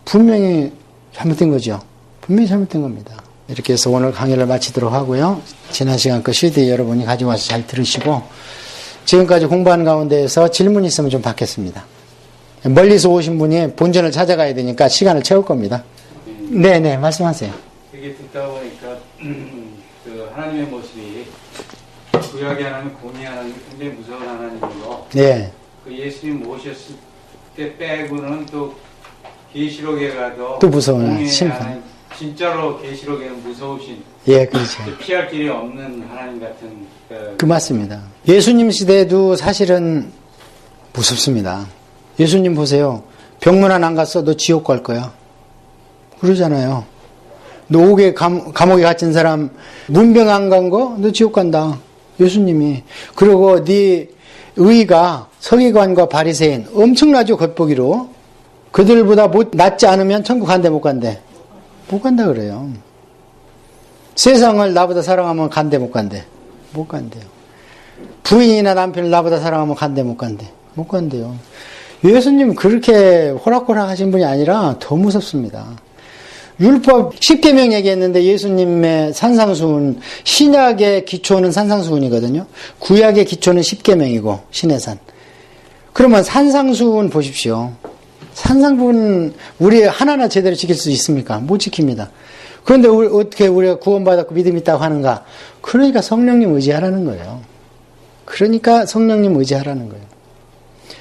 분명히 잘못된 거죠. 분명히 잘못된 겁니다. 이렇게 해서 오늘 강의를 마치도록 하고요. 지난 시간 그 CD 여러분이 가지고 와서 잘 들으시고 지금까지 공부한 가운데에서 질문 있으면 좀 받겠습니다. 멀리서 오신 분이 본전을 찾아가야 되니까 시간을 채울 겁니다. 네네 말씀하세요. 이게 듣다 보니까 그 하나님의 모습이 구약의 하나님, 공의 하나님 굉장히 무서운 하나님이고 네. 그 예수님 모셨을 때 빼고는 또 계시록에 가도 또 무서운 공의 심판. 하나님, 진짜로 계시록에는 무서우신 예, 그렇죠. 피할 길이 없는 하나님 같은 그 맞습니다. 예수님 시대에도 사실은 무섭습니다. 예수님 보세요. 병문안 안 갔어? 너 지옥 갈 거야. 그러잖아요. 너 옥에 감옥에 갇힌 사람 문병 안 간 거? 너 지옥 간다. 예수님이. 그리고 네 의가 서기관과 바리새인 엄청나죠. 겉보기로. 그들보다 낫지 않으면 천국 간대 못 간대. 못 간다 그래요. 세상을 나보다 사랑하면 간대 못 간대. 못 간대요. 부인이나 남편을 나보다 사랑하면 간대 못 간대. 못 간대요. 예수님 그렇게 호락호락 하신 분이 아니라 더 무섭습니다. 율법 10계명 얘기했는데 예수님의 산상수훈, 신약의 기초는 산상수훈이거든요. 구약의 기초는 10계명이고 신해산. 그러면 산상수훈 보십시오. 산상수훈 우리 하나하나 제대로 지킬 수 있습니까? 못 지킵니다. 그런데 어떻게 우리가 구원받았고 믿음 있다고 하는가? 그러니까 성령님 의지하라는 거예요. 그러니까 성령님 의지하라는 거예요.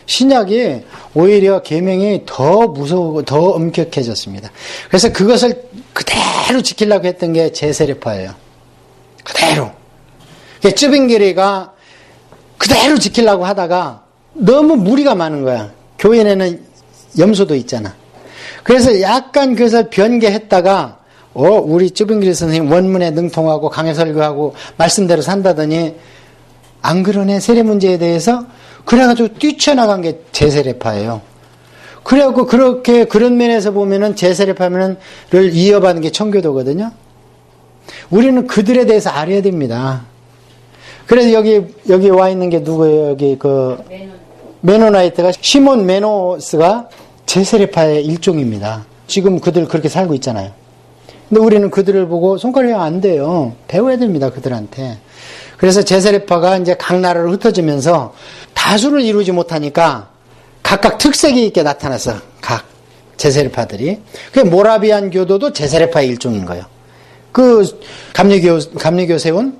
신약이 오히려 계명이 더 무서우고 더 엄격해졌습니다. 그래서 그것을 그대로 지키려고 했던 게 제세례파예요. 그대로. 쯔빙게리가 그대로 지키려고 하다가 너무 무리가 많은 거야. 교회 내는 염소도 있잖아. 그래서 약간 그것을 변개했다가 우리 쭈빙길 선생님 원문에 능통하고 강해 설교하고 말씀대로 산다더니 안 그러네 세례 문제에 대해서 그래가지고 뛰쳐나간 게 제세례파예요. 그래갖고 그렇게 그런 면에서 보면은 제세례파면을 이어받는 게 청교도거든요. 우리는 그들에 대해서 알아야 됩니다. 그래서 여기 와 있는 게 누구예요? 여기 메노나이트가 시몬 메노스가 제세례파의 일종입니다. 지금 그들 그렇게 살고 있잖아요. 근데 우리는 그들을 보고 손가락이 안 돼요. 배워야 됩니다, 그들한테. 그래서 제세례파가 이제 각 나라로 흩어지면서 다수를 이루지 못하니까 각각 특색이 있게 나타났어. 각 제세례파들이. 그 모라비안 교도도 제세례파의 일종인 거예요. 그 감리교 세운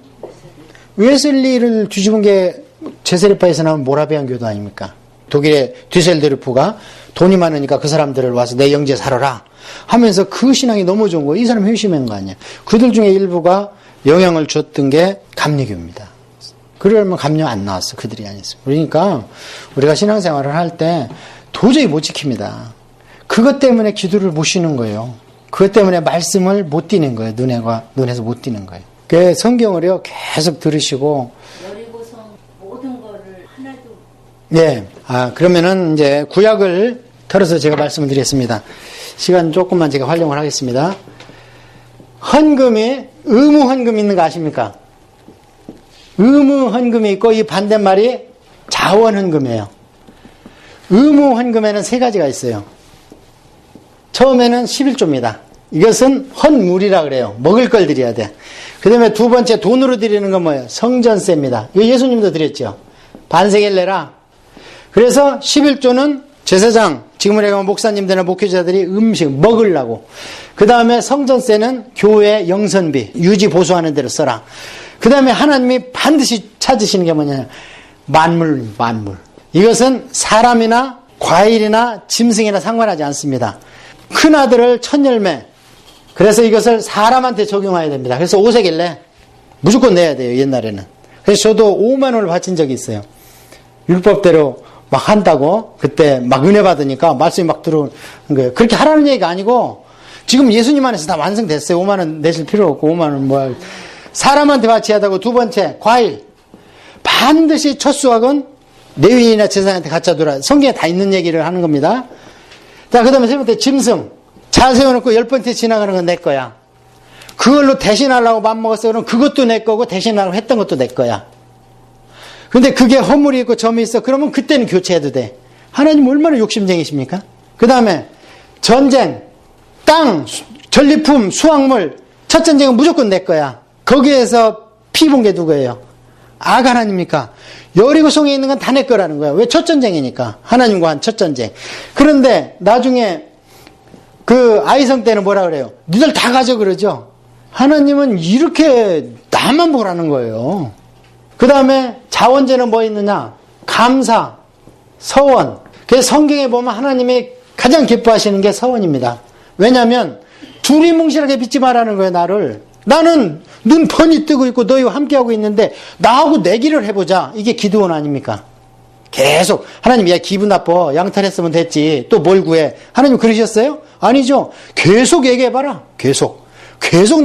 웨슬리를 뒤집은 게 제세례파에서 나온 모라비안 교도 아닙니까? 독일의 뒤셀도르프가 돈이 많으니까 그 사람들을 와서 내 영지에 살아라 하면서 그 신앙이 너무 좋은 거예요. 이 사람 회심한 거 아니야. 그들 중에 일부가 영향을 줬던 게 감리교입니다. 그러면 감리교 안 나왔어. 그들이 아니었어요. 그러니까 우리가 신앙생활을 할 때 도저히 못 지킵니다. 그것 때문에 기도를 못 쉬는 거예요. 그것 때문에 말씀을 못 띄는 거예요. 눈에서 못 띄는 거예요. 그 성경을요 계속 들으시고 여리고성 모든 거를 하나도 예. 그러면은 이제 구약을 털어서 제가 말씀을 드리겠습니다. 시간 조금만 제가 활용을 하겠습니다. 헌금이 의무 헌금 있는 거 아십니까? 의무 헌금이 있고 이 반대말이 자원 헌금이에요. 의무 헌금에는 세 가지가 있어요. 처음에는 11조입니다. 이것은 헌물이라 그래요. 먹을 걸 드려야 돼. 그 다음에 두 번째 돈으로 드리는 건 뭐예요? 성전세입니다. 이거 예수님도 드렸죠. 반세겔 내라. 그래서 11조는 제사장, 지금은 얘기하면 목사님들이나 목회자들이 음식 먹으려고. 그 다음에 성전세는 교회 영선비, 유지 보수하는 대로 써라. 그 다음에 하나님이 반드시 찾으시는 게 뭐냐? 만물. 이것은 사람이나 과일이나 짐승이나 상관하지 않습니다. 큰아들을 첫 열매. 그래서 이것을 사람한테 적용해야 됩니다. 그래서 5세겔 무조건 내야 돼요, 옛날에는. 그래서 저도 5만 원을 바친 적이 있어요. 율법대로 막 한다고 그때 막 은혜 받으니까 말씀이 막 들어오는 거예요. 그렇게 하라는 얘기가 아니고 지금 예수님 안에서 다 완성됐어요. 5만 원 내실 필요 없고 5만 원 뭐야. 사람한테 바쳐야 되고 두 번째 과일. 반드시 첫 수확은 레위인이나 제사장한테 갖다 두라. 성경에 다 있는 얘기를 하는 겁니다. 자, 그 다음에 세 번째 짐승. 잘 세워놓고 10번째 지나가는 건 내 거야. 그걸로 대신하려고 맘먹었어. 그럼 그것도 내 거고 대신하려고 했던 것도 내 거야. 근데 그게 허물이 있고 점이 있어. 그러면 그때는 교체해도 돼. 하나님 얼마나 욕심쟁이십니까? 그 다음에 전쟁, 땅, 전리품, 수확물. 첫 전쟁은 무조건 내 거야. 거기에서 피 본 게 누구예요? 악 하나님입니까? 여리고성에 있는 건 다 내 거라는 거야. 왜? 첫 전쟁이니까. 하나님과 한 첫 전쟁. 그런데 나중에 그 아이성 때는 뭐라 그래요? 니들 다 가져 그러죠? 하나님은 이렇게 나만 보라는 거예요. 그 다음에 자원제는 뭐 있느냐? 감사, 서원. 그래서 성경에 보면 하나님이 가장 기뻐하시는 게 서원입니다. 왜냐하면 두리뭉실하게 믿지 말라는 거예요, 나를. 나는 눈 펀히 뜨고 있고 너희와 함께하고 있는데 나하고 내기를 해보자. 이게 기도원 아닙니까? 계속 하나님 야 기분 나빠. 양탈했으면 됐지. 또 뭘 구해. 하나님 그러셨어요? 아니죠. 계속 얘기해봐라. 계속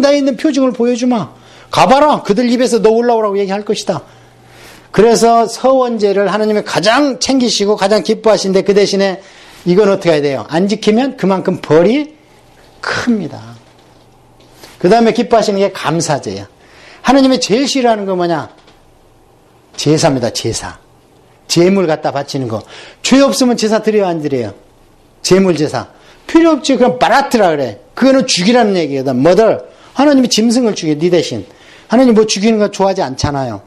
나에 있는 표징을 보여주마. 가봐라. 그들 입에서 너 올라오라고 얘기할 것이다. 그래서 서원제를 하나님이 가장 챙기시고 가장 기뻐하시는데 그 대신에 이건 어떻게 해야 돼요? 안 지키면 그만큼 벌이 큽니다. 그 다음에 기뻐하시는 게 감사제야. 하나님이 제일 싫어하는 거 뭐냐? 제사입니다. 제사. 제물 갖다 바치는 거. 죄 없으면 제사 드려요, 안 드려요? 제물 제사. 필요 없지. 그럼 바라트라 그래. 그거는 죽이라는 얘기거든. 뭐들 하나님이 짐승을 죽여, 네 대신. 하나님 뭐 죽이는 거 좋아하지 않잖아요.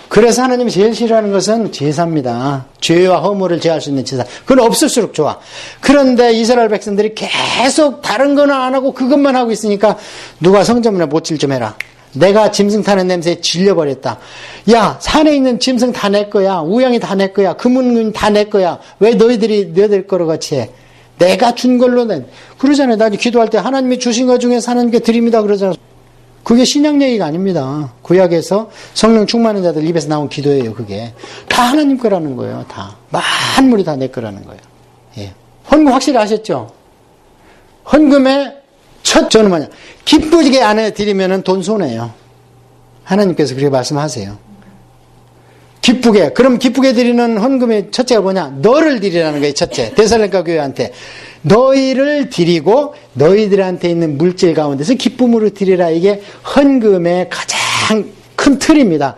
그래서 하나님이 제일 싫어하는 것은 제사입니다. 죄와 허물을 제할 수 있는 제사. 그건 없을수록 좋아. 그런데 이스라엘 백성들이 계속 다른 거는 안 하고 그것만 하고 있으니까 누가 성전문에 못질 좀 해라. 내가 짐승 타는 냄새에 질려버렸다. 야, 산에 있는 짐승 다 내 거야. 우양이 다 내 거야. 금은 다 내 거야. 왜 너희들 거로 같이 해? 내가 준 걸로는. 그러잖아요. 나 기도할 때 하나님이 주신 것 중에 사는 게 드립니다. 그러잖아요. 그게 신약 얘기가 아닙니다. 구약에서 성령 충만한 자들 입에서 나온 기도예요. 그게 다 하나님 거라는 거예요. 다 만물이 다 내 거라는 거예요. 예. 헌금 확실히 아셨죠? 헌금에 첫 저는 뭐냐, 기쁘게 안 드리면은 돈 손해요. 하나님께서 그렇게 말씀하세요. 기쁘게. 그럼 기쁘게 드리는 헌금의 첫째가 뭐냐? 너를 드리라는 거예요. 첫째. 데살로니가 교회한테. 너희를 드리고 너희들한테 있는 물질 가운데서 기쁨으로 드리라. 이게 헌금의 가장 큰 틀입니다.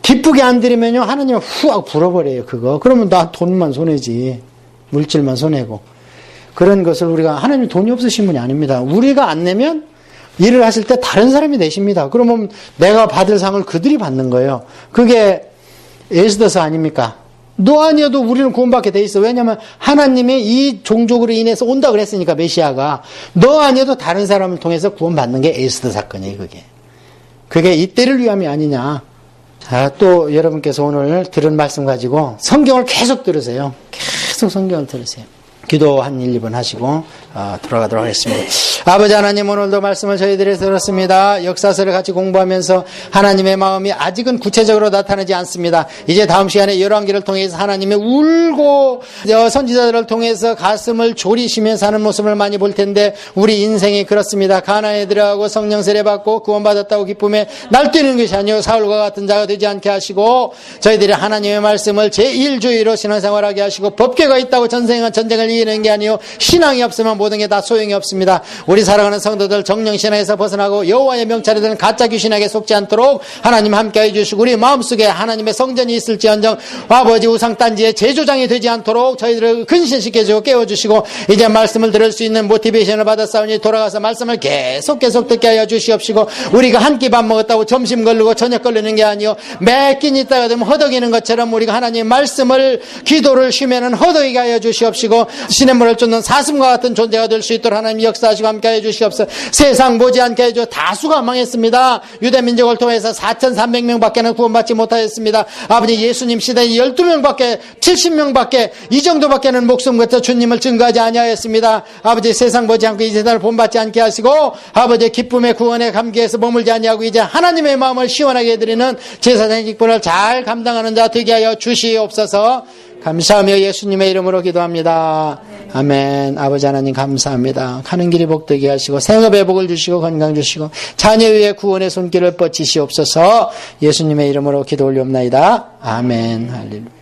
기쁘게 안 드리면요, 하나님은 후악 불어버려요. 그거. 그러면 나 돈만 손해지. 물질만 손해고. 그런 것을 우리가, 하나님 돈이 없으신 분이 아닙니다. 우리가 안 내면 일을 하실 때 다른 사람이 내십니다. 그러면 내가 받을 상을 그들이 받는 거예요. 그게 에스더서 아닙니까? 너 아니어도 우리는 구원받게 돼 있어. 왜냐하면 하나님이 이 종족으로 인해서 온다 그랬으니까, 메시아가. 너 아니어도 다른 사람을 통해서 구원받는 게 에스더 사건이에요. 그게 이때를 위함이 아니냐. 자, 또 여러분께서 오늘 들은 말씀 가지고 성경을 계속 들으세요. 계속 성경을 들으세요. 기도 한 1, 2분 하시고 돌아가도록 하겠습니다. 아버지 하나님, 오늘도 말씀을 저희들이 들었습니다. 역사서를 같이 공부하면서 하나님의 마음이 아직은 구체적으로 나타나지 않습니다. 이제 다음 시간에 열왕기를 통해서 하나님이 울고 선지자들을 통해서 가슴을 졸이시면서 하는 모습을 많이 볼 텐데, 우리 인생이 그렇습니다. 가나안에 들어가고 성령 세례 받고 구원받았다고 기쁨에 날뛰는 것이 아니요 사울과 같은 자가 되지 않게 하시고, 저희들이 하나님의 말씀을 제1주의로 신앙생활하게 하시고, 법궤가 있다고 전쟁을 이기는 게 아니요 신앙이 없으면 모든 게 다 소용이 없습니다. 우리 사랑하는 성도들 정령신앙에서 벗어나고 여호와의 명찰이 되는 가짜 귀신에게 속지 않도록 하나님 함께해 주시고, 우리 마음속에 하나님의 성전이 있을지언정 아버지 우상단지의 제조장이 되지 않도록 저희들을 근신시켜주고 깨워주시고, 이제 말씀을 들을 수 있는 모티베이션을 받았사오니 돌아가서 말씀을 계속 듣게 하여 주시옵시고, 우리가 한 끼 밥 먹었다고 점심 걸르고 저녁 걸리는 게 아니요 매 끼니 있다가 되면 허덕이는 것처럼 우리가 하나님의 말씀을 기도를 쉬면은 허덕이게 하여 주시옵시고, 시냇물을 쫓는 사슴과 같은 존재가 될 수 있도록 하나님 역사하시고 함께해 주시옵소서. 세상 못지않게 해줘 다수가 망했습니다. 유대민족을 통해서 4,300명밖에는 구원받지 못하였습니다. 아버지 예수님 시대에 12명밖에 70명밖에 이 정도밖에는 목숨 같아 주님을 증거하지 아니하였습니다. 아버지 세상 못지않고 이 세상을 본받지 않게 하시고, 아버지 기쁨의 구원의 감기에서 머물지 아니하고 이제 하나님의 마음을 시원하게 해드리는 제사장의 직분을 잘 감당하는 자 되게 하여 주시옵소서. 감사하며 예수님의 이름으로 기도합니다. 아멘. 아버지 하나님 감사합니다. 가는 길이 복되게 하시고 생업의 복을 주시고 건강 주시고 자녀 위에 구원의 손길을 뻗치시옵소서. 예수님의 이름으로 기도 올리옵나이다. 아멘. 할렐루야.